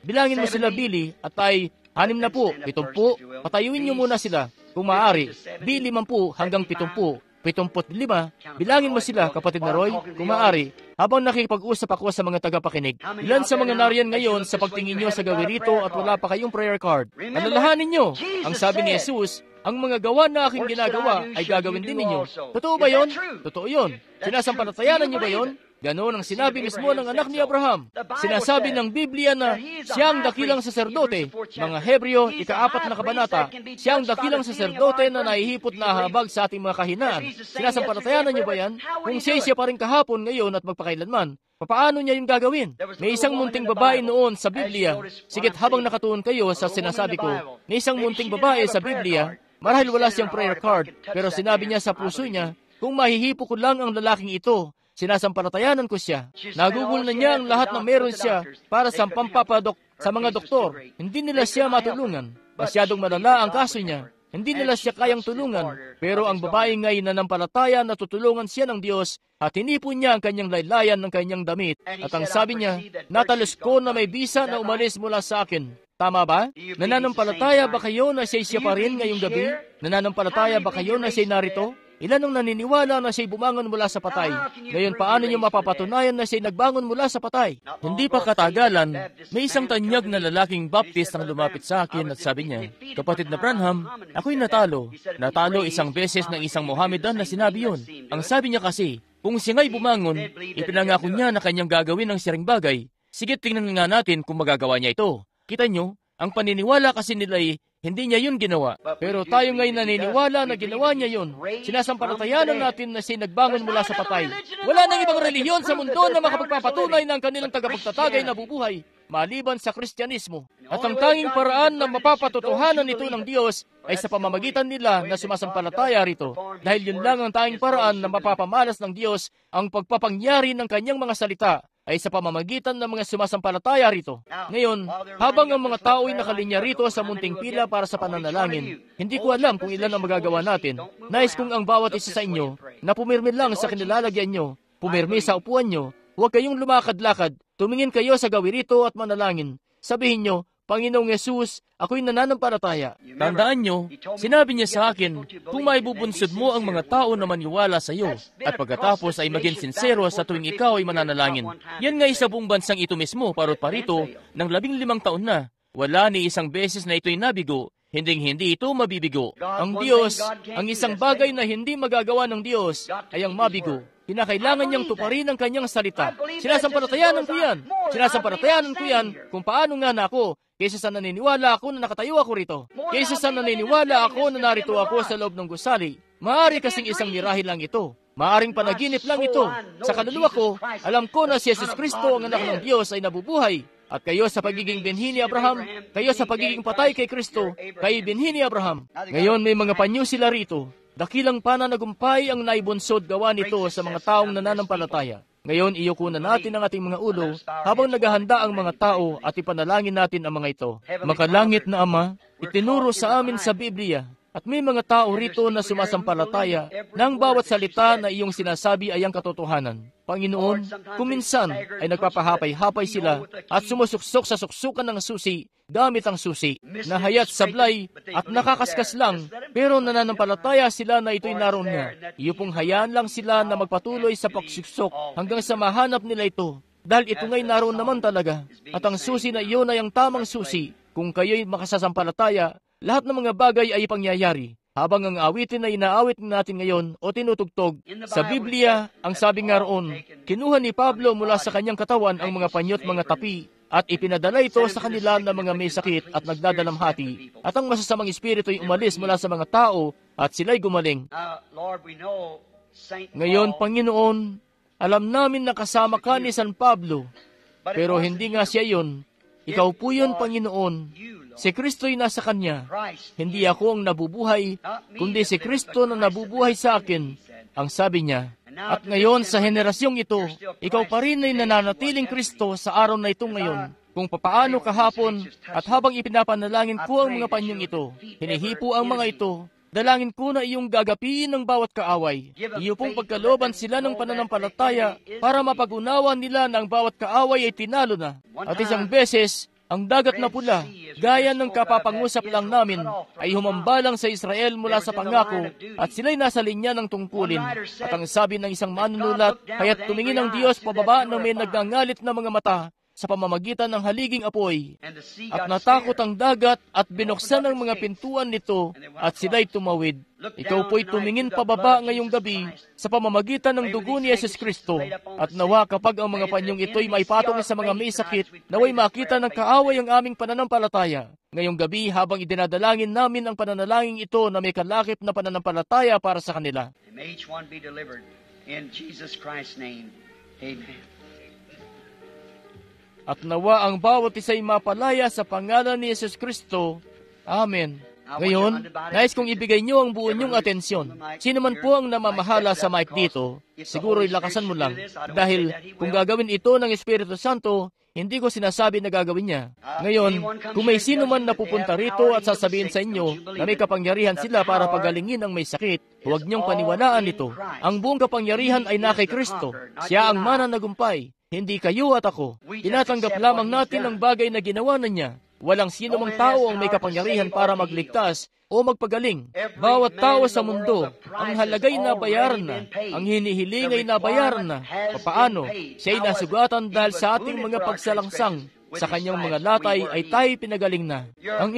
bilangin mo sila, Billy, at ay 60, 70. Patayuin niyo muna sila, kung maaari. B, 50 hanggang 70. 75, bilangin mo sila, kapatid na Roy, kung maaari, habang nakikipag-usap ako sa mga tagapakinig. Ilan sa mga nariyan ngayon sa pagtingin nyo sa gawirito at wala pa kayong prayer card? Alalahanin nyo, ang sabi ni Jesus, ang mga gawa na aking ginagawa ay gagawin din ninyo. Totoo ba yon? Totoo yon. Sinasampalatayanan nyo ba yon? Ganon ang sinabi mismo ng anak ni Abraham. Sinasabi ng Biblia na siyang dakilang saserdote, mga Hebreo, 4 na kabanata, siyang dakilang saserdote na nahihipot na habag sa ating mga kahinaan. Sinasampalatayanan niyo ba yan? Kung siya pa rin kahapon, ngayon at magpakailanman, paano niya yung gagawin? May isang munting babae noon sa Biblia. Sigit habang nakatuon kayo sa sinasabi ko, may isang munting babae sa Biblia, marahil wala siyang prayer card, pero sinabi niya sa puso niya, kung mahihipo ko lang ang lalaking ito, sinasampalatayanan ko siya. Nagugol na niya ang lahat na meron siya para sa pampapadok sa mga doktor. Hindi nila siya matulungan. Masyadong malala ang kaso niya. Hindi nila siya kayang tulungan. Pero ang babae ngayon nanampalataya na tutulungan siya ng Diyos at hinipon niya ang kanyang laylayan ng kanyang damit. At ang sabi niya, natalos ko na may bisa na umalis mula sa akin. Tama ba? Nananampalataya ba kayo na siya pa rin ngayong gabi? Nananampalataya ba kayo na siya narito? Ilan ang naniniwala na siya'y bumangon mula sa patay? Ngayon, paano niyo mapapatunayan na siya'y nagbangon mula sa patay? Hindi pa katagalan, may isang tanyag na lalaking Baptist ang lumapit sa akin at sabi niya, Kapatid na Branham, ako'y natalo. Natalo isang beses ng isang Mohammedan na sinabi yun. Ang sabi niya kasi, kung siya nga'y bumangon, ipinangako niya na kanyang gagawin ang siring bagay. Sige, tingnan nga natin kung magagawa niya ito. Kita niyo, ang paniniwala kasi nila'y hindi niya yun ginawa. Pero tayo ngayon naniniwala na ginawa niya yun. Sinasampalatayanan natin na siya nagbangon mula sa patay. Wala nang ibang relihiyon sa mundo na makapagpapatunay ng kanilang tagapagtatagay na bubuhay, maliban sa Kristyanismo. At ang tanging paraan na mapapatotohanan nito ng Diyos ay sa pamamagitan nila na sumasampalataya rito. Dahil yun lang ang tanging paraan na mapapamalas ng Diyos ang pagpapangyari ng kanyang mga salita ay sa pamamagitan ng mga sumasampalataya rito. Ngayon, habang ang mga tao ay nakalinya rito sa munting pila para sa pananalangin, hindi ko alam kung ilan ang magagawa natin. Nais kong ang bawat isa sa inyo na pumirmi lang sa kinilalagyan nyo, pumirmi sa upuan nyo, huwag kayong lumakad-lakad, tumingin kayo sa gawirito at manalangin. Sabihin nyo, Panginoong Yesus, ako'y nananampalataya. Tandaan nyo, sinabi niya sa akin, kung maibubunsod mo ang mga tao na maniwala sa iyo, at pagkatapos ay maging sincero sa tuwing ikaw ay mananalangin. Yan nga sa buong bansang ito mismo, parot parito, ng 15 taon na. Wala ni isang beses na ito'y nabigo, hindi ito mabibigo. Ang Diyos, ang isang bagay na hindi magagawa ng Diyos, ay ang mabigo. Kinakailangan niyang tuparin ang kanyang salita. Sinasampalatayanan ko yan. Sinasampalatayanan ko yan kung paano nga na ako, kaysa sa naniniwala ako na nakatayo ako rito. Kaysa sa naniniwala ako na narito ako sa loob ng gusali. Maaari kasing isang mirahe lang ito. Maaring panaginip lang ito. Sa kaluluwa ko, alam ko na si Jesus Kristo ang anak ng Diyos ay nabubuhay. At kayo sa pagiging binhi ni Abraham, kayo sa pagiging patay kay Kristo, kayo binhi ni Abraham. Ngayon may mga panyo sila rito. Dakilang pananagumpay ang naibunsod gawa nito sa mga taong nananampalataya. Ngayon, iyuko na natin ang ating mga ulo habang naghahanda ang mga tao at ipanalangin natin ang mga ito. Makalangit na Ama, itinuro sa amin sa Biblia at may mga tao rito na sumasampalataya na ang bawat salita na iyong sinasabi ay ang katotohanan. Panginoon, kung minsan ay nagpapahapay-hapay sila at sumusuksok sa suksukan ng susi gamit ang susi, na hayat sablay at nakakaskas lang, pero nananampalataya sila na ito'y naroon nga. Iyo pong hayaan lang sila na magpatuloy sa pagsuksok hanggang sa mahanap nila ito. Dahil ito nga'y naroon naman talaga. At ang susi na iyon ay ang tamang susi. Kung kayo'y makasasampalataya, lahat ng mga bagay ay ipangyayari. Habang ang awitin na inaawit natin ngayon o tinutugtog, sa Biblia, ang sabi nga roon, kinuha ni Pablo mula sa kanyang katawan ang mga panyo at mga tapi, at ipinadala ito sa kanila na mga may sakit at nagdadalamhati, at ang masasamang espiritu ay umalis mula sa mga tao, at sila'y gumaling. Ngayon, Panginoon, alam namin na kasama ka ni San Pablo, pero hindi nga siya yun. Ikaw po yun, Panginoon. Si Kristo'y nasa Kanya. Hindi ako ang nabubuhay, kundi si Kristo na nabubuhay sa akin, ang sabi niya. At ngayon, sa henerasyong ito, ikaw pa rin ay nananatiling Kristo sa araw na ito ngayon. Kung papaano kahapon, at habang ipinapanalangin ko ang mga panyong ito, hinihipo ang mga ito, Dalangin ko na iyong gagapiin ng bawat kaaway. Iyo pong pagkalooban sila ng pananampalataya para mapag-unawa nila na ang bawat kaaway ay tinalo na. At isang beses, ang dagat na pula, gaya ng kapapangusap lang namin, ay humambalang sa Israel mula sa pangako at sila'y nasa linya ng tungkulin. At ang sabi ng isang manunulat, kaya't tumingin ang Diyos pababa na may nagngangalit na mga mata sa pamamagitan ng haliging apoy. At natakot ang dagat at binuksan ang mga pintuan nito at sila'y tumawid. Ikaw po'y tumingin pababa ngayong gabi sa pamamagitan ng dugo ni Yesus Kristo. At nawa kapag ang mga panyong ito'y maipatong sa mga may sakit, naway makita ng kaaway ang aming pananampalataya. Ngayong gabi habang idinadalangin namin ang pananalangin ito na may kalakip na pananampalataya para sa kanila. May each one be delivered in Jesus Christ's name. Amen. At nawa ang bawat isa'y mapalaya sa pangalan ni Yesus Kristo. Amen. Ngayon, nais kong ibigay niyo ang buo niyong atensyon. Sino man po ang namamahala sa mic dito, siguro'y lakasan mo lang. Dahil kung gagawin ito ng Espiritu Santo, hindi ko sinasabi na gagawin niya. Ngayon, kung may sino man napupunta rito at sasabihin sa inyo na may kapangyarihan sila para pagalingin ang may sakit, huwag niyong paniwalaan ito. Ang buong kapangyarihan ay na kay Kristo. Siya ang mananagumpay. Hindi kayo at ako. Tinatanggap lamang natin ang bagay na ginawa na niya. Walang sino mang tao ang may kapangyarihan para magligtas o magpagaling. Bawat tao sa mundo, ang halagay na bayaran na, ang hinihiling ay nabayaran na. Papaano? Siya'y nasugatan dahil sa ating mga pagsalangsang. Sa kanyang mga latay ay tayo pinagaling na. Ang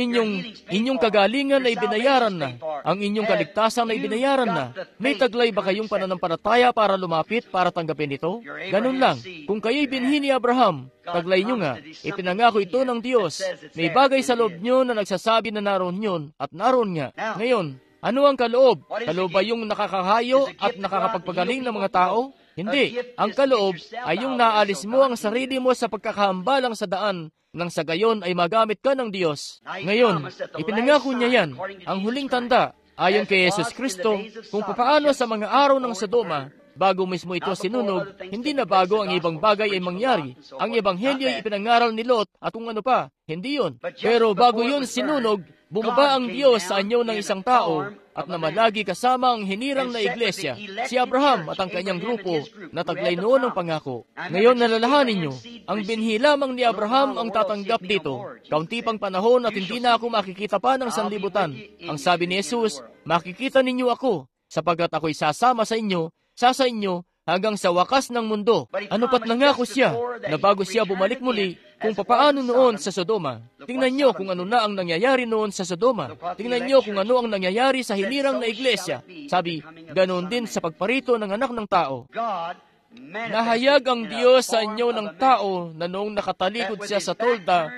inyong kagalingan ay binayaran na. Ang inyong kaligtasan ay binayaran na. May taglay ba kayong pananampalataya para lumapit para tanggapin ito? Ganun lang. Kung kayo'y binhi ni Abraham, taglay nyo nga. Ipinangako ito ng Diyos. May bagay sa loob nyo na nagsasabi na naroon yun at naroon nga. Ngayon, ano ang kaloob? Kaloob ba yung nakakahayo at nakakapagpagaling ng mga tao? Hindi. Ang kaloob ay yung naalis mo ang sarili mo sa pagkakahambalang sa daan nang sa gayon ay magamit ka ng Diyos. Ngayon, ipinangako niya yan, ang huling tanda, ayon kay Jesus Kristo, kung paano sa mga araw ng Sodoma, bago mismo ito sinunog, hindi na bago ang ibang bagay ay mangyari. Ang Ebanghelyo ay ipinangaral ni Lot at kung ano pa, hindi yun. Pero bago yun sinunog, bumaba ang Diyos sa anyo ng isang tao at namalagi kasama ang hinirang na iglesia, si Abraham at ang kanyang grupo na taglay noon ng pangako. Ngayon nalalahanin niyo, ang binhi lamang ni Abraham ang tatanggap dito. Kaunti pang panahon at hindi na ako makikita pa ng sanlibutan. Ang sabi ni Jesus, makikita ninyo ako, sapagkat ako'y sasama sa inyo hanggang sa wakas ng mundo. Ano pat nangako siya na bago siya bumalik muli kung papaano noon sa Sodoma. Tingnan niyo kung ano na ang nangyayari noon sa Sodoma. Tingnan niyo kung ano ang nangyayari sa hinirang na iglesia. Sabi, ganoon din sa pagparito ng anak ng tao. Nahayag ang Diyos sa inyo ng tao na noong nakatalikod siya sa tolda,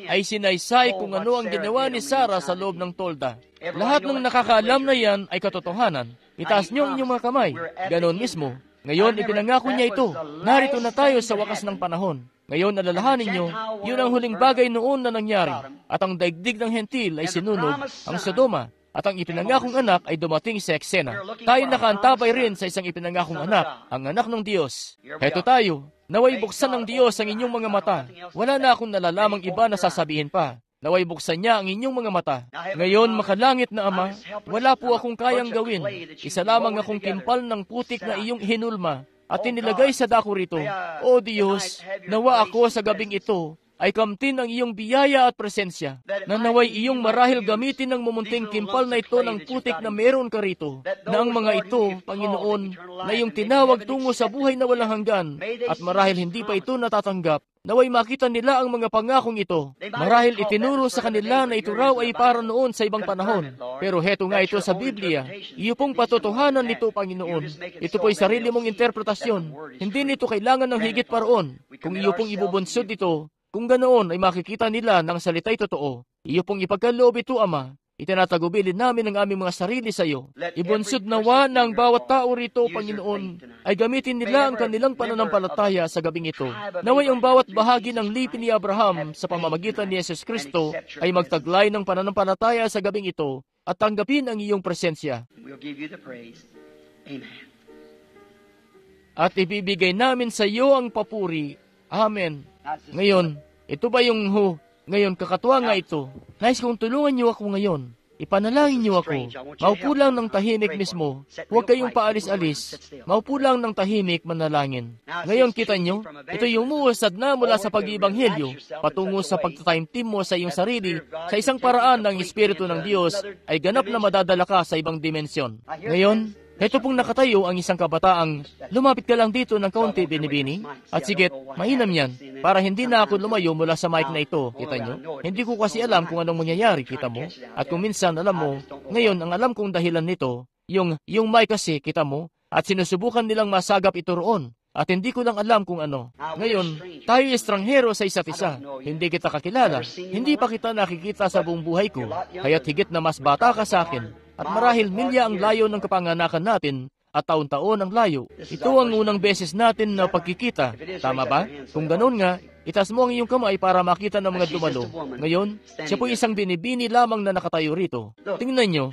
ay sinaysay kung ano ang ginawa ni Sarah sa loob ng tolda. Lahat ng nakakaalam na yan ay katotohanan. Itaas niyo ang inyong mga kamay. Ganoon mismo. Ngayon, ipinangako niya ito. Narito na tayo sa wakas ng panahon. Ngayon, alalahanin niyo, yun ang huling bagay noon na nangyari. At ang daigdig ng hentil ay sinunog, ang Sodoma. At ang ipinangakong anak ay dumating sa eksena. Tayo nakaantabay rin sa isang ipinangakong anak, ang anak ng Diyos. Heto tayo. Naway buksan ng Diyos ang inyong mga mata. Wala na akong nalalamang iba na sasabihin pa. Naway buksan niya ang inyong mga mata. Ngayon, makalangit na Ama, wala po akong kayang gawin. Isa lamang akong timpal ng putik na iyong hinulma at inilagay sa dako rito. O Diyos, nawa ako sa gabing ito ay kamtin ang iyong biyaya at presensya, na naway iyong marahil gamitin ng mumunting kimpal na ito ng putik na meron ka rito, na ang mga ito, Panginoon, na iyong tinawag tungo sa buhay na walang hanggan, at marahil hindi pa ito natatanggap, naway makita nila ang mga pangakong ito. Marahil itinuro sa kanila na ito raw ay para noon sa ibang panahon. Pero heto nga ito sa Biblia, iyo pong patotohanan nito, Panginoon. Ito po'y sarili mong interpretasyon. Hindi nito kailangan ng higit paroon. Kung iyo pong ibubunsod ito, kung ganoon ay makikita nila ng salita'y totoo. Iyo pong ipagkaloob ito, Ama. Itinatagubilin namin ang aming mga sarili sa iyo. Ibunsod nawa ng bawat tao rito, Panginoon, ay gamitin nila ang kanilang pananampalataya sa gabing ito. Naway ang bawat bahagi ng lipi ni Abraham sa pamamagitan ni Jesus Kristo ay magtaglay ng pananampalataya sa gabing ito at tanggapin ang iyong presensya. At ibibigay namin sa iyo ang papuri. Amen. Ngayon, ito ba yung Ngayon, kakatuwa nga ito. Nais kong tulungan niyo ako ngayon. Ipanalangin niyo ako. Maupo lang ng tahimik mismo. Huwag kayong paalis-alis. Maupo lang ng tahimik manalangin. Ngayon kita niyo, ito yung umuusad na mula sa pag-iibanghelyo patungo sa pagtataimtim mo sa iyong sarili sa isang paraan ng Espiritu ng Diyos ay ganap na madadala ka sa ibang dimensyon. Ngayon, ito pong nakatayo ang isang kabataang, lumapit ka lang dito ng kaunti, Binibini, at sigit, mainam yan, para hindi na ako lumayo mula sa mic na ito, kita nyo? Hindi ko kasi alam kung anong mangyayari, kita mo? At kung minsan, alam mo, ngayon, ang alam kong dahilan nito, yung mic kasi, kita mo, at sinusubukan nilang masagap ito roon, at hindi ko lang alam kung ano. Ngayon, tayo estranghero sa isa't isa, hindi kita kakilala, hindi pa kita nakikita sa buong buhay ko, kaya't higit na mas bata ka sa akin, at marahil milya ang layo ng kapanganakan natin at taon-taon ang layo. Ito ang unang beses natin na pagkikita. Tama ba? Kung ganoon nga, itaas mo ang iyong kamay para makita ng mga dumalo. Ngayon, siya po isang Binibini lamang na nakatayo rito. Tingnan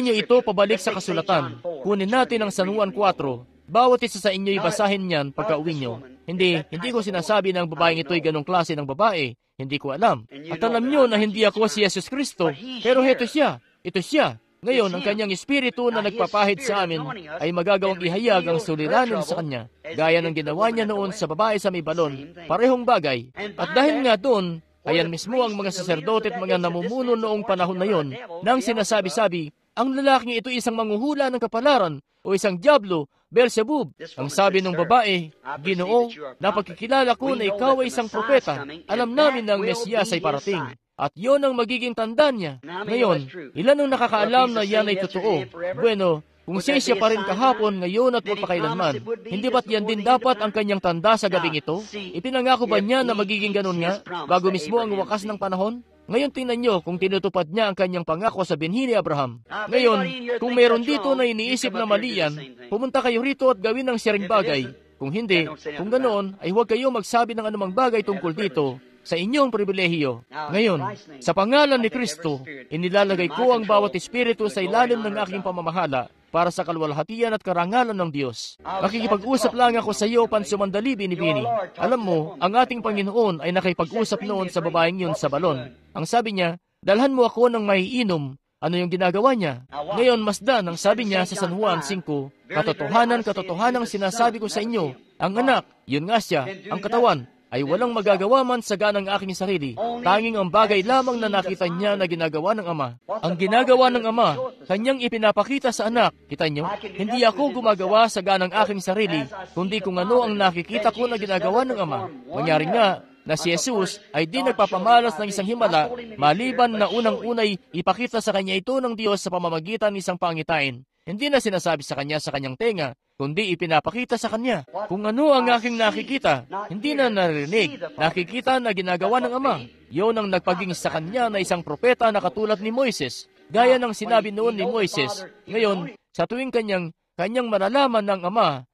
nyo ito pabalik sa kasulatan. Kunin natin ang San Juan 4. Bawat isa sa inyo'y basahin niyan pagka-uwi nyo. Hindi ko sinasabi ng babaeng ito'y ganong klase ng babae. Hindi ko alam. At alam nyo na hindi ako si Jesus Kristo. Pero heto siya. Ito siya. Ngayon, ang kanyang espiritu na nagpapahid sa amin ay magagawang ihayag ang suliranin sa kanya, gaya ng ginawa niya noon sa babae sa may balon, parehong bagay. At dahil nga doon, ayan mismo ang mga saserdote at mga namumuno noong panahon na yon, nang sinasabi-sabi, ang lalaking ito isang manghuhula ng kapalaran o isang diablo, Beelzebub. Ang sabi ng babae, Ginoo, napagkikilala ko na ikaw ay isang propeta, alam namin na ang Mesiyas ay parating. At yon ang magiging tanda niya. Ngayon, ilan ang nakakaalam na yan ay totoo? Bueno, kung siya pa rin kahapon, ngayon at magpakailanman, hindi ba't yan din dapat ang kanyang tanda sa gabing ito? Ipinangako ba niya na magiging ganun nga, bago mismo ang wakas ng panahon? Ngayon tingnan nyo kung tinutupad niya ang kanyang pangako sa binhi ni Abraham. Ngayon, kung meron dito na iniisip na mali yan, pumunta kayo rito at gawin ang siring bagay. Kung hindi, kung ganoon, ay huwag kayo magsabi ng anumang bagay tungkol dito sa inyong pribilehiyo. Ngayon, sa pangalan ni Kristo, inilalagay ko ang bawat espiritu sa ilalim ng aking pamamahala para sa kalwalhatian at karangalan ng Diyos. Makikipag-usap lang ako sa iyo pansumandali, Binibini. Alam mo, ang ating Panginoon ay nakipag-usap noon sa babaeng yun sa balon. Ang sabi niya, dalhan mo ako ng maiinom. Ano yung ginagawa niya? Ngayon, masdan ang sabi niya sa San Juan 5, katotohanan sinasabi ko sa inyo, ang anak, yun nga siya, ang katawan, ay walang magagawa man sa ganang aking sarili. Tanging ang bagay lamang na nakita niya na ginagawa ng Ama. Ang ginagawa ng Ama, kanyang ipinapakita sa anak. Kita niyo, hindi ako gumagawa sa ganang aking sarili, kundi kung ano ang nakikita ko na ginagawa ng Ama. Mangyari nga na si Jesus ay di nagpapamalas ng isang himala, maliban na unang-unay ipakita sa kanya ito ng Diyos sa pamamagitan ng isang pangitain. Hindi na sinasabi sa kanya sa kanyang tenga, kundi ipinapakita sa kanya. Kung ano ang aking nakikita, hindi na narinig, nakikita na ginagawa ng Ama. Yun ang nagpaging sa kanya na isang propeta na katulad ni Moises. Gaya ng sinabi noon ni Moises, ngayon, sa tuwing kanyang malalaman ng Ama,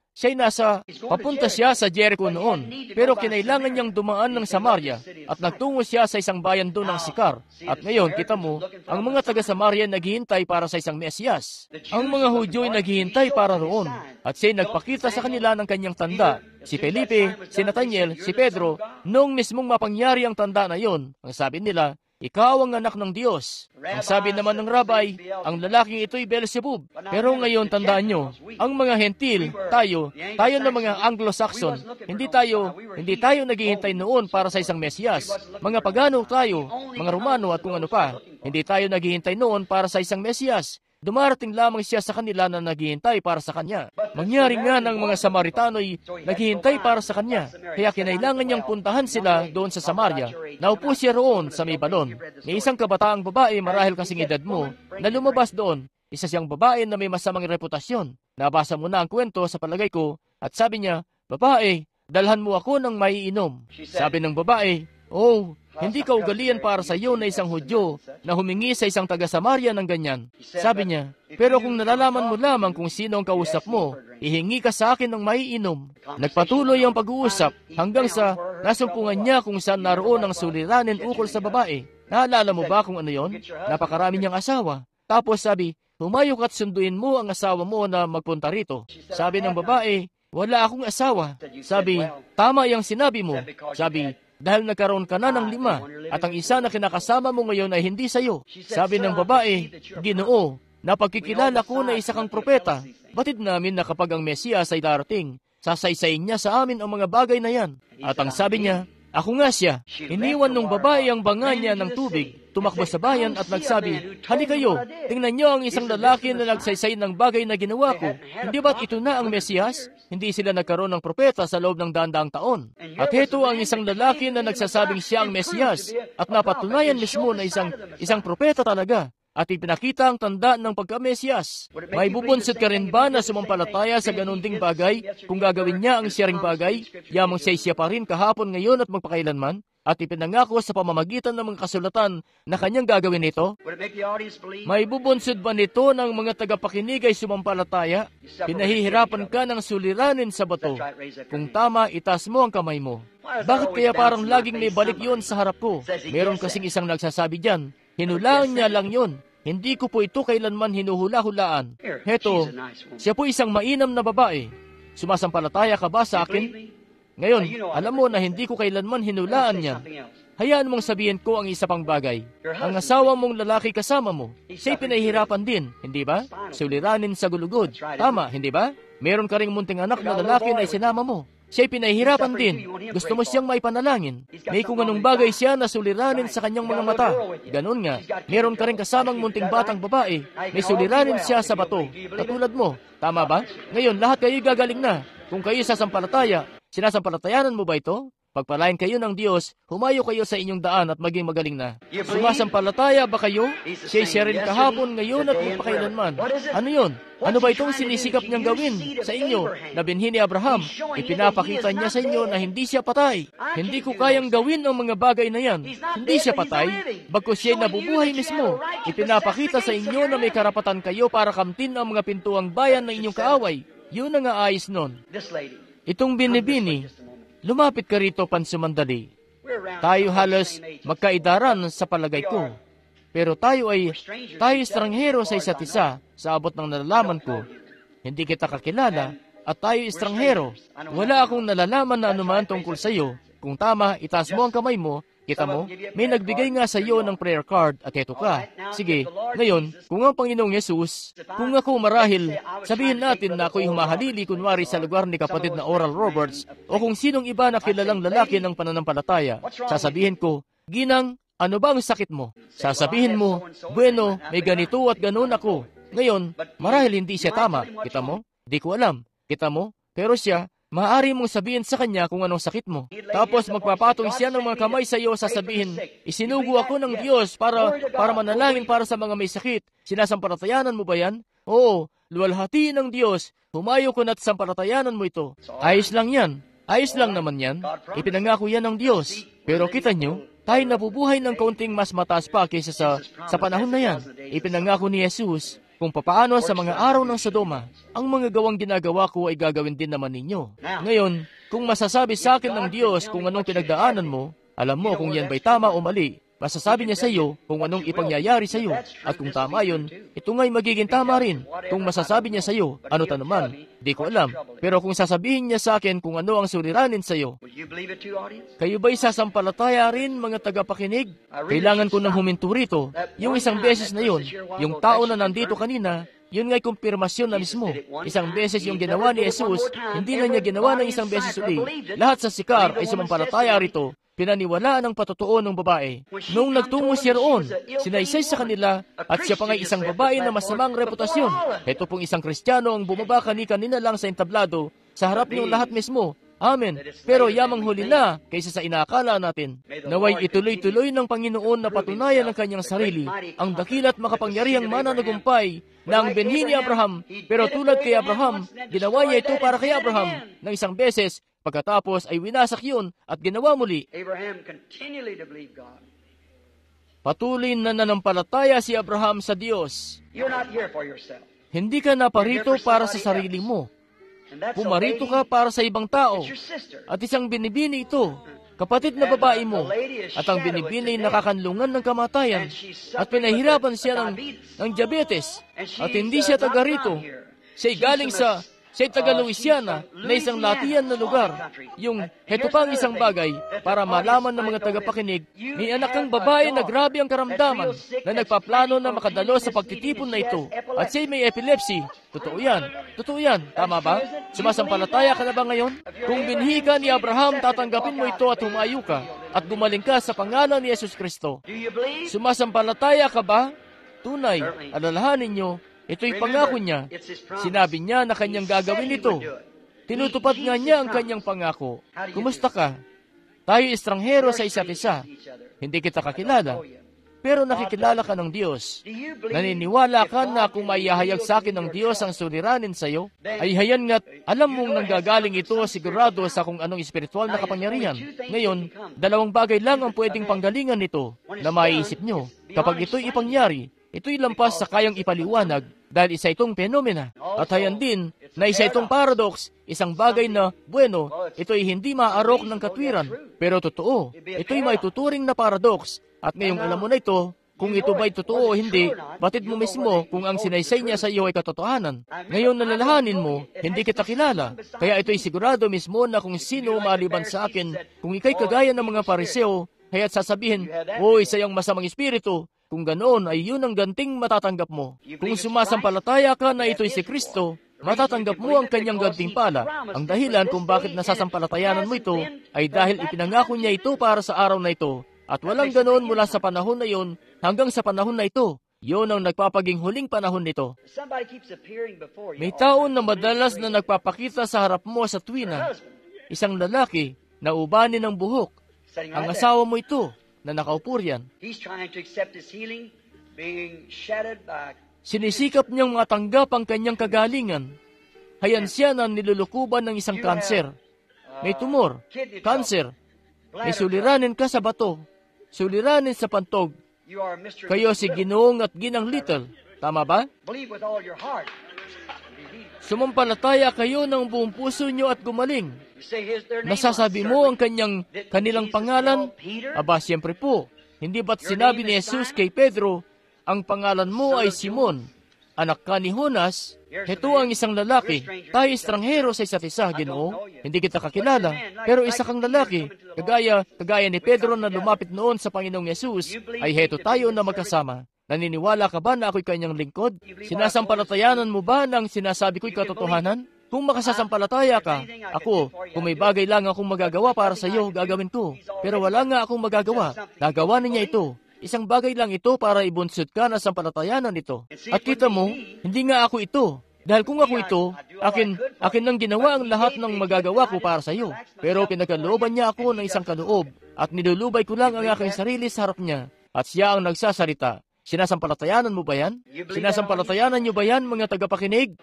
papunta siya sa Jericho noon, pero kinailangan niyang dumaan ng Samaria at nagtungo siya sa isang bayan doon ng Sikar. At ngayon, kita mo, ang mga taga-Samaria naghihintay para sa isang Mesiyas. Ang mga Hudyo ay naghihintay para roon, at siya'y nagpakita sa kanila ng kanyang tanda. Si Felipe, si Nathaniel, si Pedro, noong mismong mapangyari ang tanda na yon, ang sabi nila, ikaw ang anak ng Diyos. Ang sabi naman ng rabay, ang lalaking ito'y Beelzebub. Pero ngayon, tandaan nyo, ang mga hentil, tayo na mga Anglo-Saxon, hindi tayo naghihintay noon para sa isang Mesiyas. Mga pagano tayo, mga Romano at kung ano pa, hindi tayo naghihintay noon para sa isang Mesiyas. Dumarating lamang siya sa kanila na naghihintay para sa kanya. Mangyari nga ng mga Samaritano'y naghihintay para sa kanya, kaya kinailangan niyang puntahan sila doon sa Samaria. Naupo siya roon sa may balon. May isang kabataang babae marahil kasing edad mo na lumabas doon. Isa siyang babae na may masamang reputasyon. Nabasa mo na ang kwento sa palagay ko at sabi niya, babae, dalhan mo ako ng maiinom. Sabi ng babae, oh, hindi kaugalian para sa iyo na isang Hudyo na humingi sa isang taga-Samaria ng ganyan. Sabi niya, pero kung nalalaman mo lamang kung sino ang kausap mo, ihingi ka sa akin ng maiinom. Nagpatuloy ang pag-uusap hanggang sa nasumpungan niya kung saan naroon ang suliranin ukol sa babae. Naalala mo ba kung ano yon? Napakarami niyang asawa. Tapos sabi, humayok at sunduin mo ang asawa mo na magpunta rito. Sabi ng babae, wala akong asawa. Sabi, tama yung sinabi mo. Sabi, dahil nagkaroon ka na ng 5, at ang isa na kinakasama mo ngayon ay hindi sa iyo. Sabi ng babae, Ginoo, napagkikilala ko na isa kang propeta. Batid namin na kapag ang Mesiyas ay darating, sasaysayin niya sa amin ang mga bagay na yan. At ang sabi niya, ako nga siya. Iniwan ng babae ang banga niya ng tubig, tumakbo sa bayan at nagsabi, halikayo, tingnan niyo ang isang lalaki na nagsaysay ng bagay na ginawa ko. Hindi ba't ito na ang Mesiyas? Hindi sila nagkaroon ng propeta sa loob ng daang taon. At heto ang isang lalaki na nagsasabing siya ang Mesiyas at napatunayan mismo na isang propeta talaga. At ipinakita ang tanda ng pagka-Mesiyas. May bubunsod ka rin ba na sumampalataya sa ganun ding bagay kung gagawin niya ang siyaring bagay? Yamang siya pa rin kahapon, ngayon at magpakailanman? At ipinangako sa pamamagitan ng mga kasulatan na kanyang gagawin ito? May bubunsod ba nito ng mga tagapakinig ay sumampalataya? Pinahihirapan ka ng suliranin sa bato. Kung tama, itaas mo ang kamay mo. Bakit kaya parang laging may balik yon sa harap ko? Meron kasing isang nagsasabi dyan, hinulaan niya lang yon. Hindi ko po ito kailanman hinuhula-hulaan. Heto, siya po isang mainam na babae. Sumasampalataya ka ba sa akin? Ngayon, alam mo na hindi ko kailanman hinulaan yan. Hayaan mong sabihin ko ang isa pang bagay. Ang asawa mong lalaki kasama mo, siya'y pinahihirapan din, hindi ba? Suliranin sa gulugod. Tama, hindi ba? Meron ka ring munting anak na lalaki na isinama mo. Siya'y pinahihirapan din. Gusto mo siyang maipanalangin. May kung anong bagay siya na suliranin sa kanyang mga mata. Ganun nga, meron ka rin kasamang munting batang babae. May suliranin siya sa bato. Katulad mo. Tama ba? Ngayon, lahat kayo gagaling na. Kung kayo sasampalataya, sinasampalatayanan mo ba ito? Pagpalain kayo ng Diyos, humayo kayo sa inyong daan at maging magaling na. Sumasampalataya ba kayo? Siya rin kahapon, ngayon at magpakailanman. Ano yun? Ano ba itong sinisikap niyang gawin sa inyo na binhi ni Abraham? Ipinapakita niya sa inyo na hindi siya patay. Hindi ko kayang gawin ang mga bagay na yan. Hindi siya patay, bagkus siya'y nabubuhay mismo. Ipinapakita sa inyo na may karapatan kayo para kamtin ang mga pintuang bayan ng inyong kaaway. Yun ang aayos nun. Itong binibini, lumapit ka rito pansumandali. Tayo halos magkaidaran sa palagay ko. Pero tayo estranghero sa isa't isa sa abot ng nalalaman ko. Hindi kita kakilala at tayo estranghero. Wala akong nalalaman na anuman tungkol sa iyo. Kung tama, itaas mo ang kamay mo. Kita mo, may nagbigay nga sa iyo ng prayer card at eto ka. Sige, ngayon, kung ang Panginoong Yesus, kung ako marahil, sabihin natin na ako'y humahalili kunwari sa lugar ni kapatid na Oral Roberts o kung sinong iba na kilalang lalaki ng pananampalataya, sasabihin ko, Ginang, ano ba ang sakit mo? Sasabihin mo, bueno, may ganito at ganoon ako. Ngayon, marahil hindi siya tama. Kita mo? Di ko alam. Kita mo? Pero siya, maaari mong sabihin sa kanya kung anong sakit mo. Tapos magpapatong siya ng mga kamay sa iyo, sasabihin, isinugo ako ng Diyos para manalangin para sa mga may sakit. Sinasampalatayanan mo ba yan? Oo, luwalhati ng Diyos. Humayo ko na't sampalatayanan mo ito. Ayos lang yan. Ayos lang naman yan. Ipinangako yan ng Diyos. Pero kita nyo, tayo nabubuhay ng kaunting mas mataas pa kaysa sa panahon na yan. Ipinangako ni Jesus kung papaano sa mga araw ng Sodoma, ang mga gawang ginagawa ko ay gagawin din naman ninyo. Ngayon, kung masasabi sa akin ng Diyos kung anong pinagdaanan mo, alam mo kung yan ba'y tama o mali. Masasabi niya sa iyo kung anong ipangyayari sa iyo. At kung tama yun, ito nga'y magiging tama rin. Kung masasabi niya sa iyo, ano tanuman, di ko alam. Pero kung sasabihin niya sa akin kung ano ang suliranin sa iyo, kayo ba'y sasampalataya rin, mga tagapakinig? Kailangan ko nang huminto rito. Yung isang beses na yun, yung tao na nandito kanina, yun nga'y kumpirmasyon na mismo. Isang beses yung ginawa ni Jesus, hindi na niya ginawa ng isang beses uli. Lahat sa Sikar ay sumampalataya rito. Pinaniwalaan ang patotoo ng babae. Noong nagtungo siya roon, sinaysay sa kanila at siya pa nga'y isang babae na masamang reputasyon. Ito pong isang Kristiyano ang bumaba kanina lang sa entablado sa harap ng lahat mismo. Amen. Pero yamang huli na kaysa sa inaakala natin. Naway ituloy-tuloy ng Panginoon na patunayan ng kanyang sarili, ang dakila't makapangyarihang mananagumpay na ang binhi ni Abraham. Pero tulad kay Abraham, ginawa niya ito para kay Abraham ng isang beses. Pagkatapos ay winasak yun at ginawa muli. Patuloy na nanampalataya si Abraham sa Diyos. Hindi ka naparito para sa sarili mo. Pumarito ka para sa ibang tao. At isang binibini ito, kapatid na babae mo. At ang binibini ay nakakanlungan ng kamatayan. At pinahirapan siya ng diabetes. At hindi siya taga rito. Siya'y galing sa Siya ay taga Louisiana na isang Latian na lugar. Yung heto pa ang isang bagay para malaman ng mga tagapakinig, may anak kang babae na grabe ang karamdaman na nagpaplano na makadalo sa pagtitipon na ito. At siya may epilepsy. Totoo yan. Totoo yan. Tama ba? Sumasampalataya ka na ba ngayon? Kung binhi ka ni Abraham, tatanggapin mo ito at humayo ka at gumaling ka sa pangalan ni Yesus Kristo. Sumasampalataya ka ba? Tunay. Alalahanin niyo, ito'y pangako niya. Sinabi niya na kanyang gagawin ito. Tinutupad nga niya ang kanyang pangako. Kumusta ka? Tayo estranghero sa isa't isa. Hindi kita kakilala. Pero nakikilala ka ng Diyos. Naniniwala ka na kung maihahayag sa akin ng Diyos ang suliranin sa iyo, ay hayan nga't alam mong nanggagaling ito sigurado sa kung anong espiritual na kapangyarihan. Ngayon, dalawang bagay lang ang pwedeng panggalingan nito na maiisip nyo. Kapag ito'y ipangyari, ito'y lampas sa kayang ipaliwanag dahil isa itong fenomena. At hayan din na isa itong paradox, isang bagay na, bueno, ito'y hindi maarok ng katwiran. Pero totoo, ito'y maituturing na paradox. At ngayong alam mo na ito, kung ito ba'y totoo o hindi, batid mo mismo kung ang sinaysay niya sa iyo ay katotohanan. Ngayon nalalahanin mo, hindi kita kilala. Kaya ito'y sigurado mismo na kung sino maliban sa akin, kung ika'y kagaya ng mga pariseo, kaya't sasabihin, o isa yung masamang espiritu. Kung ganoon ay yun ang ganting matatanggap mo. Kung sumasampalataya ka na ito'y si Kristo, matatanggap mo ang kanyang gantimpala. Ang dahilan kung bakit nasasampalatayanan mo ito ay dahil ipinangako niya ito para sa araw na ito. At walang ganoon mula sa panahon na yun hanggang sa panahon na ito. Yun ang nagpapaging huling panahon nito. May taon na madalas na nagpapakita sa harap mo sa tuwina. Isang lalaki na ubani ng buhok. Ang asawa mo ito na nakaupo riyan. Sinisikap niyang matanggap ang kanyang kagalingan. Hayan siya na nilulukuban ng isang kanser. May tumor, kanser. May suliranin ka sa bato, suliranin sa pantog. Kayo si Ginoong at Ginang Little. Tama ba? Sumampalataya kayo ng buong puso niyo at gumaling. Nasasabi mo ang kanilang pangalan? Aba, siyempre po. Hindi ba't sinabi ni Jesus kay Pedro, ang pangalan mo ay Simon, anak ka ni Jonas? Heto ang isang lalaki. Tayo estranghero sa isa't isa, Ginoo. Hindi kita kakilala. Pero isa kang lalaki. Kagaya ni Pedro na lumapit noon sa Panginoong Jesus, ay heto tayo na magkasama. Naniniwala ka ba na ako'y kanyang lingkod? Sinasampalatayanan mo ba ng sinasabi ko'y katotohanan? Kung makasasampalataya ka, ako, kung may bagay lang akong magagawa para sa iyo, gagawin ko. Pero wala nga akong magagawa. Nagawa niya ito. Isang bagay lang ito para ibunsod ka na sampalatayanan ito. At kita mo, hindi nga ako ito. Dahil kung ako ito, akin nang ginawa ang lahat ng magagawa ko para sa iyo. Pero pinagkalooban niya ako ng isang kaloob at nilulubay ko lang ang aking sarili sa harap niya. At siya ang nagsasalita. Sinasampalatayanan mo ba yan? Sinasampalatayanan niyo ba yan, mga tagapakinig?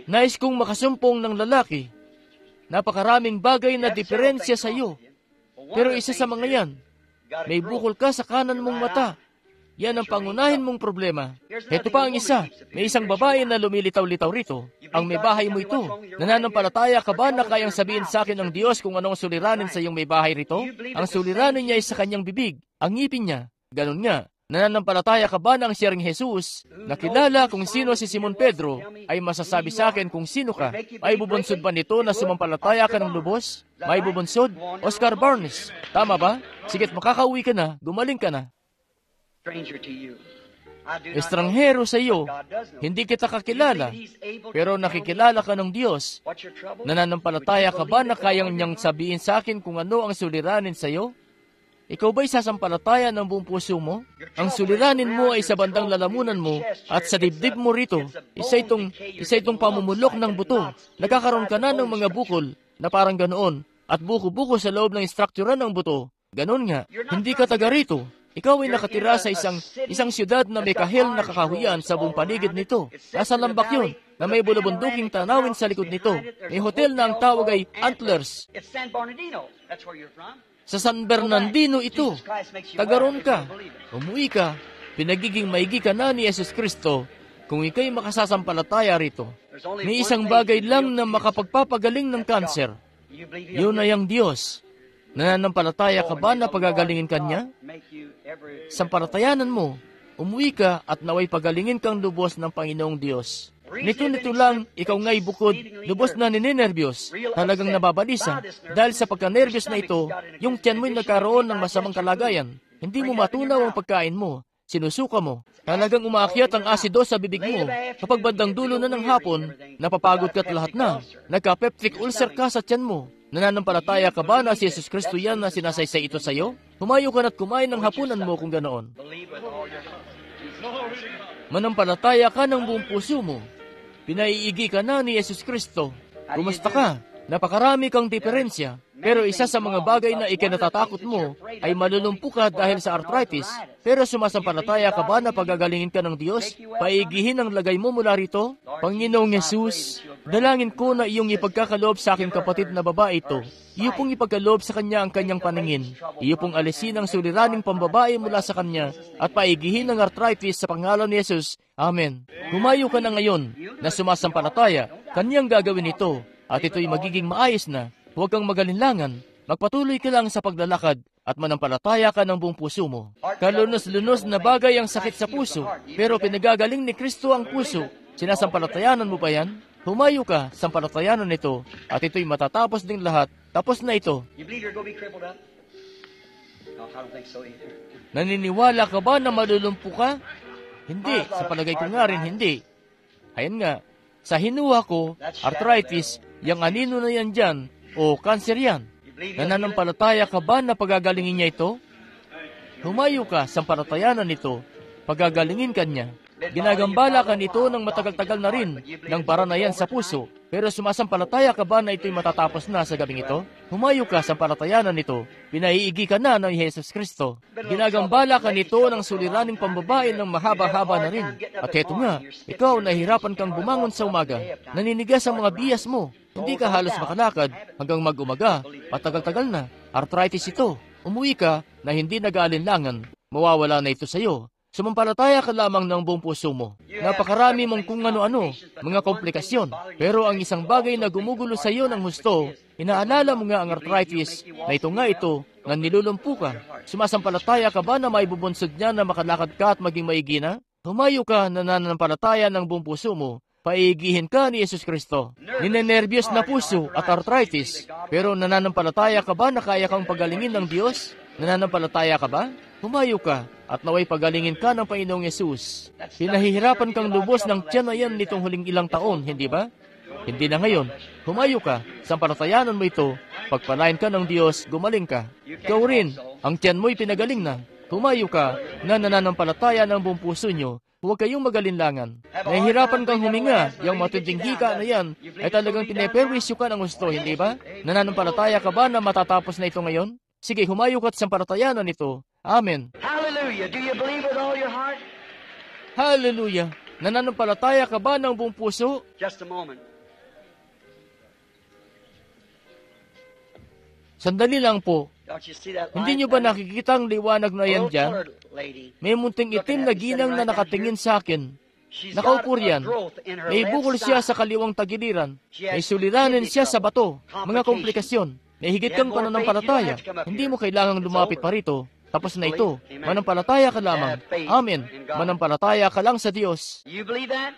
Nais kong makasumpong ng lalaki. Napakaraming bagay na diferensya sa iyo. Pero isa sa mga yan, may bukol ka sa kanan mong mata. Yan ang pangunahin mong problema. Heto pa ang isa, may isang babae na lumilitaw-litaw rito. Ang may bahay mo ito. Nananampalataya ka ba na kayang sabihin sa akin ng Diyos kung anong suliranin sa iyong may bahay rito? Ang suliranin niya ay sa kanyang bibig, ang ngipin niya. Ganon nga. Nananampalataya ka ba ng siyang Jesus, nakilala kung sino si Simon Pedro, ay masasabi sa akin kung sino ka? Ay bubunsod ba nito na sumampalataya ka ng lubos? May bubunsod? Oscar Barnes. Tama ba? Sige't makakauwi ka na, gumaling ka na. Estranghero sa iyo, hindi kita kakilala, pero nakikilala ka ng Diyos. Nananampalataya ka ba na kayang niyang sabihin sa akin kung ano ang suliranin sa iyo? Ikaw ba'y sasampalataya ng buong puso mo? Ang suliranin mo ay sa bandang lalamunan mo at sa dibdib mo rito, isa itong pamumulok ng buto. Nagkakaroon ka na ng mga bukol na parang ganoon at buko-buko sa loob ng struktura ng buto. Ganon nga, hindi ka taga rito. Ikaw ay nakatira sa isang siyudad na may kahil na kakahuyan sa buong paligid nito. Nasa lambak yun, na may bulubunduking tanawin sa likod nito. May hotel na ang tawag ay Antlers. Sa San Bernardino ito. Tagaroon ka. Umuwi ka. Pinagiging maigi ka na ni Jesus Kristo kung ikay makasasampalataya rito. May isang bagay lang na makapagpapagaling ng kanser. Yun ay ang Diyos. Nananampalataya ka ba na pagagalingin ka niya? Sampalatayanan mo. Umuwi ka at naway pagalingin kang lubos ng Panginoong Diyos. Nito lang, ikaw nga'y bukod, lubos na ninenervyos, talagang nababalisa. Dahil sa pagka-nervyos na ito, yung tiyan mo'y nagkaroon ng masamang kalagayan. Hindi mo matunaw ang pagkain mo. Sinusuka mo. Talagang umaakyat ang asido sa bibig mo. Kapag bandang dulo na ng hapon, napapagod ka't lahat na. Nagka-peptic ulcer ka sa tiyan mo. Nananampalataya ka ba na si Jesus Kristo yan na sinasaysay ito sa iyo? Humayo ka na't kumain ng hapunan mo kung ganoon. Manampalataya ka ng buong puso mo. Pinaiigi ka na ni Jesus Kristo. Kumusta ka? Napakarami kang diferensya. Pero isa sa mga bagay na ikinatatakot mo ay malulumpo ka dahil sa arthritis. Pero sumasampalataya ka ba na pagagalingin ka ng Diyos? Paigihin ang lagay mo mula rito? Panginoong Yesus, dalangin ko na iyong ipagkakaloob sa aking kapatid na babae ito. Iyo pong ipagkaloob sa kanya ang kanyang paningin. Iyo pong alisin ang suliraning pambabae mula sa kanya at paigihin ang arthritis sa pangalan ni Jesus. Amen. Humayo ka na ngayon na sumasampalataya. Kanyang gagawin ito at ito'y magiging maayos na. Huwag kang magalinlangan. Magpatuloy ka lang sa paglalakad at manampalataya ka ng buong puso mo. Kalunos-lunos na bagay ang sakit sa puso, pero pinagagaling ni Kristo ang puso. Sinasampalatayanan mo ba yan? Humayo ka, sampalatayanan nito, at ito'y matatapos ding lahat. Tapos na ito. Naniniwala ka ba na malulumpo ka? Hindi, sa palagay ko nga rin hindi. Ayan nga, sa hinuha ko, arthritis, yung anino na yan dyan, o kanser yan. Nananampalataya ka ba na pagagalingin niya ito? Humayo ka, sampalatayanan nito, pagagalingin ka niya. Ginagambala ka nito ng matagal-tagal na rin, ng baranayan sa puso. Pero sumasampalataya ka ba na ito'y matatapos na sa gabing ito? Humayo ka, sampalatayanan nito, pinaiigi ka na ng Jesus Kristo. Ginagambala ka nito ng suliraning pambabae ng mahaba-haba na rin. At heto nga, ikaw nahihirapan kang bumangon sa umaga. Naninigas ang mga biyas mo. Hindi ka halos makalakad hanggang mag-umaga. Matagal-tagal na. Arthritis ito. Umuwi ka na hindi nag-aalinlangan. Mawawala na ito sa iyo. Sumampalataya ka lamang ng buong puso mo. Napakarami mong kung ano-ano, mga komplikasyon. Pero ang isang bagay na gumugulo sa iyo ng husto, inaalala mo nga ang arthritis na ito nga ito, na nilulumpo ka. Sumasampalataya ka ba na maibubunsod niya na makalakad ka at maging maigi na? Humayo ka na nananampalataya ng buong puso mo. Paigihin ka ni Jesus Kristo. Ninenervyos na puso at arthritis. Pero nananampalataya ka ba na kaya kang pagalingin ng Diyos? Nananampalataya ka ba? Humayo ka at naway pagalingin ka ng Panginoong Yesus. Pinahihirapan kang lubos ng tiyan na yan nitong huling ilang taon, hindi ba? Hindi na ngayon. Humayo ka, sampalatayanan mo ito. Pagpalain ka ng Diyos, gumaling ka. Ikaw rin, ang tiyan mo'y pinagaling na. Humayo ka na nananampalataya ng buong puso nyo. Huwag kayong magalinlangan. Nahihirapan kang huminga, yung matinding hika na yan, ay talagang pineperwisyo ka ng gusto, hindi ba? Nananampalataya ka ba na matatapos na ito ngayon? Sige, humayo ka at sampalatayanan ito. Amen. Hallelujah. Do you believe with all your heart? Hallelujah. Nananampalataya ka ba ng buong puso? Just a moment. Sandali lang po. Don't you see that Hindi light nyo ba there? nakikita ang liwanag na yan Little dyan? colored lady. May munting itim na ginang na nakatingin sa akin. She's Nakaupo got a riyan. growth in her May left bukol siya side. sa kaliwang tagiliran. May suliranin siya sa bato. Mga komplikasyon. May higit kang pananampalataya. Hindi mo kailangang lumapit pa rito. Tapos na ito. Manampalataya ka lamang. Amen. Manampalataya ka lang sa Diyos. You believe that?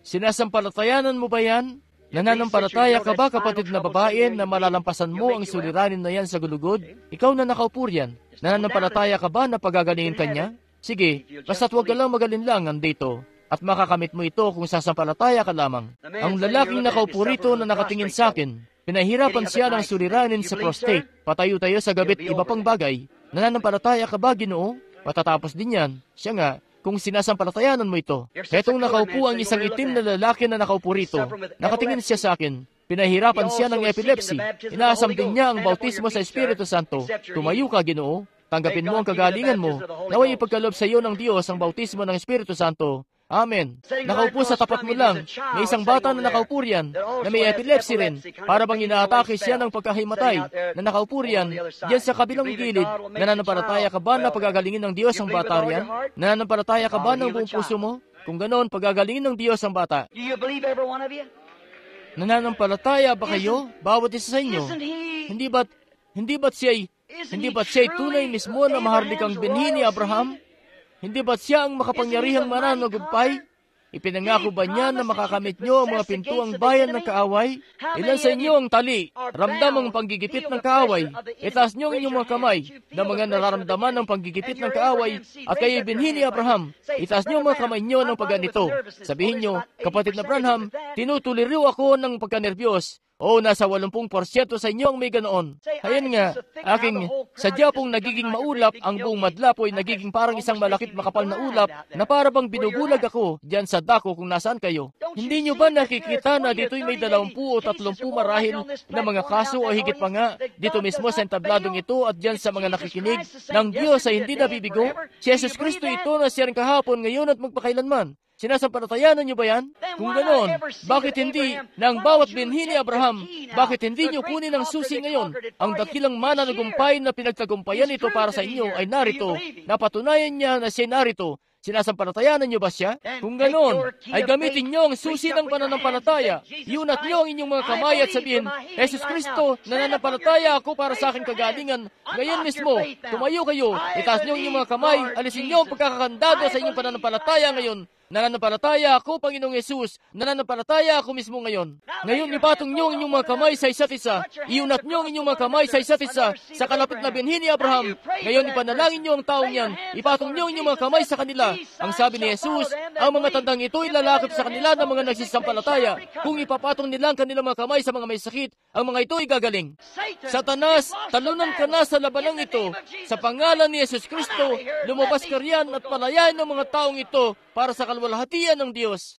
Sinasampalatayanan mo ba yan? Nananampalataya ka ba, kapatid na babae, na malalampasan mo ang suliranin na yan sa gulugod? Ikaw na nakaupo riyan. Nananampalataya ka ba na pagagalingin ka niya? Sige, basta't huwag ka lang magalinlangan dito. At makakamit mo ito kung sasampalataya ka lamang. Ang lalaking nakaupo rito na nakatingin sa akin, pinahirapan siya ng suliranin sa prostate. Patayo-tayo sa gabit iba pang bagay. Nananampalataya ka ba, Ginoo? Matatapos din yan. Siya nga, kung sinasampalatayanan mo ito. Hetong nakaupo ang isang itim na lalaki na nakaupo rito. Nakatingin siya sa akin. Pinahirapan siya ng epilepsy. Inaasam din niya ang bautismo sa Espiritu Santo. Tumayo ka, Ginoo. Tanggapin mo ang kagalingan mo. Naway ipagkaloob sa iyo ng Diyos ang bautismo ng Espiritu Santo. Amen. Nakaupo sa tapat mo lang, may isang bata na nakaupo riyan, na may epilepsy rin, para bang inaatake siya ng pagkahimatay, na nakaupo riyan, diyan sa kabilang gilid. Nananampalataya ka ba na pagagalingin ng Diyos ang bata riyan? Nananampalataya ka ba ng buong puso mo? Kung ganoon, pagagalingin ng Diyos ang bata. Do you believe every one of you? Nananampalataya ba kayo? Bawat isa sa inyo. Isn't he Hindi ba't siya'y tunay mismo na maharlikang binhi ni Abraham? Hindi ba't siya ang makapangyarihang mananagumpay? Ipinangako ba niya na makakamit niyo ang mga pintuang bayan ng kaaway? Ilan sa inyo ang tali, ramdam ang panggigipit ng kaaway? Itaas niyo ang inyong mga kamay na mga nararamdaman ng panggigipit ng kaaway at kayo'y binhi ni Abraham. Itaas niyo ang mga kamay niyo ng pagganito. Sabihin niyo, kapatid na Branham, tinutuliriw ako ng pagkanerbiyos. O nasa 80% sa inyo ang may ganoon. Ayan nga, sadya pong nagiging maulap, ang buong madla po'y nagiging parang isang malakit makapal na ulap na para bang binubulag ako diyan sa dako kung nasaan kayo. Hindi nyo ba nakikita na dito'y may 20 o 30 marahil na mga kaso o higit pa nga dito mismo sa entabladong ito at diyan sa mga nakikinig ng Diyos ay hindi nabibigo? Si Jesus Kristo ito na siya rin kahapon, ngayon at magpakailanman. Sinasampalatayanan niyo ba yan? Kung ganoon, bakit hindi na ang bawat binhi ni Abraham, bakit hindi niyo kunin ang susi ngayon? Ang dakilang mananagumpay na pinagtagumpayan ito para sa inyo ay narito. Napatunayan niya na siya narito. Sinasampalatayanan niyo ba siya? Kung ganoon, ay gamitin niyo ang susi ng pananampalataya. Iunat niyo ang inyong mga kamay at sabihin, Jesus Kristo, nananampalataya ako para sa aking kagalingan. Ngayon mismo, tumayo kayo, itaas niyo ang inyong mga kamay, alisin niyo ang pagkakakandado sa inyong pananampalataya ngayon. Nananampalataya ako, Panginoong Yesus. Nananampalataya ako mismo ngayon. Ngayon, ipatong niyo ang inyong mga kamay sa isa't isa. Iunat niyo ang inyong mga kamay sa isa't isa sa kalapit na binhi ni Abraham. Ngayon, ipanalangin niyo ang taong yan. Ipatong niyo ang inyong mga kamay sa kanila. Ang sabi ni Jesus, ang mga tandang ito ilalakip sa kanila ng mga nagsisampalataya. Kung ipapatong nila ang kanilang mga kamay sa mga may sakit, ang mga ito ay gagaling. Satanas, talunan ka na sa labanang ito. Sa pangalan ni Jesus Kristo, lumabas ka riyan at palayain ng mga taong ito para sa kalwalhatian ng Diyos.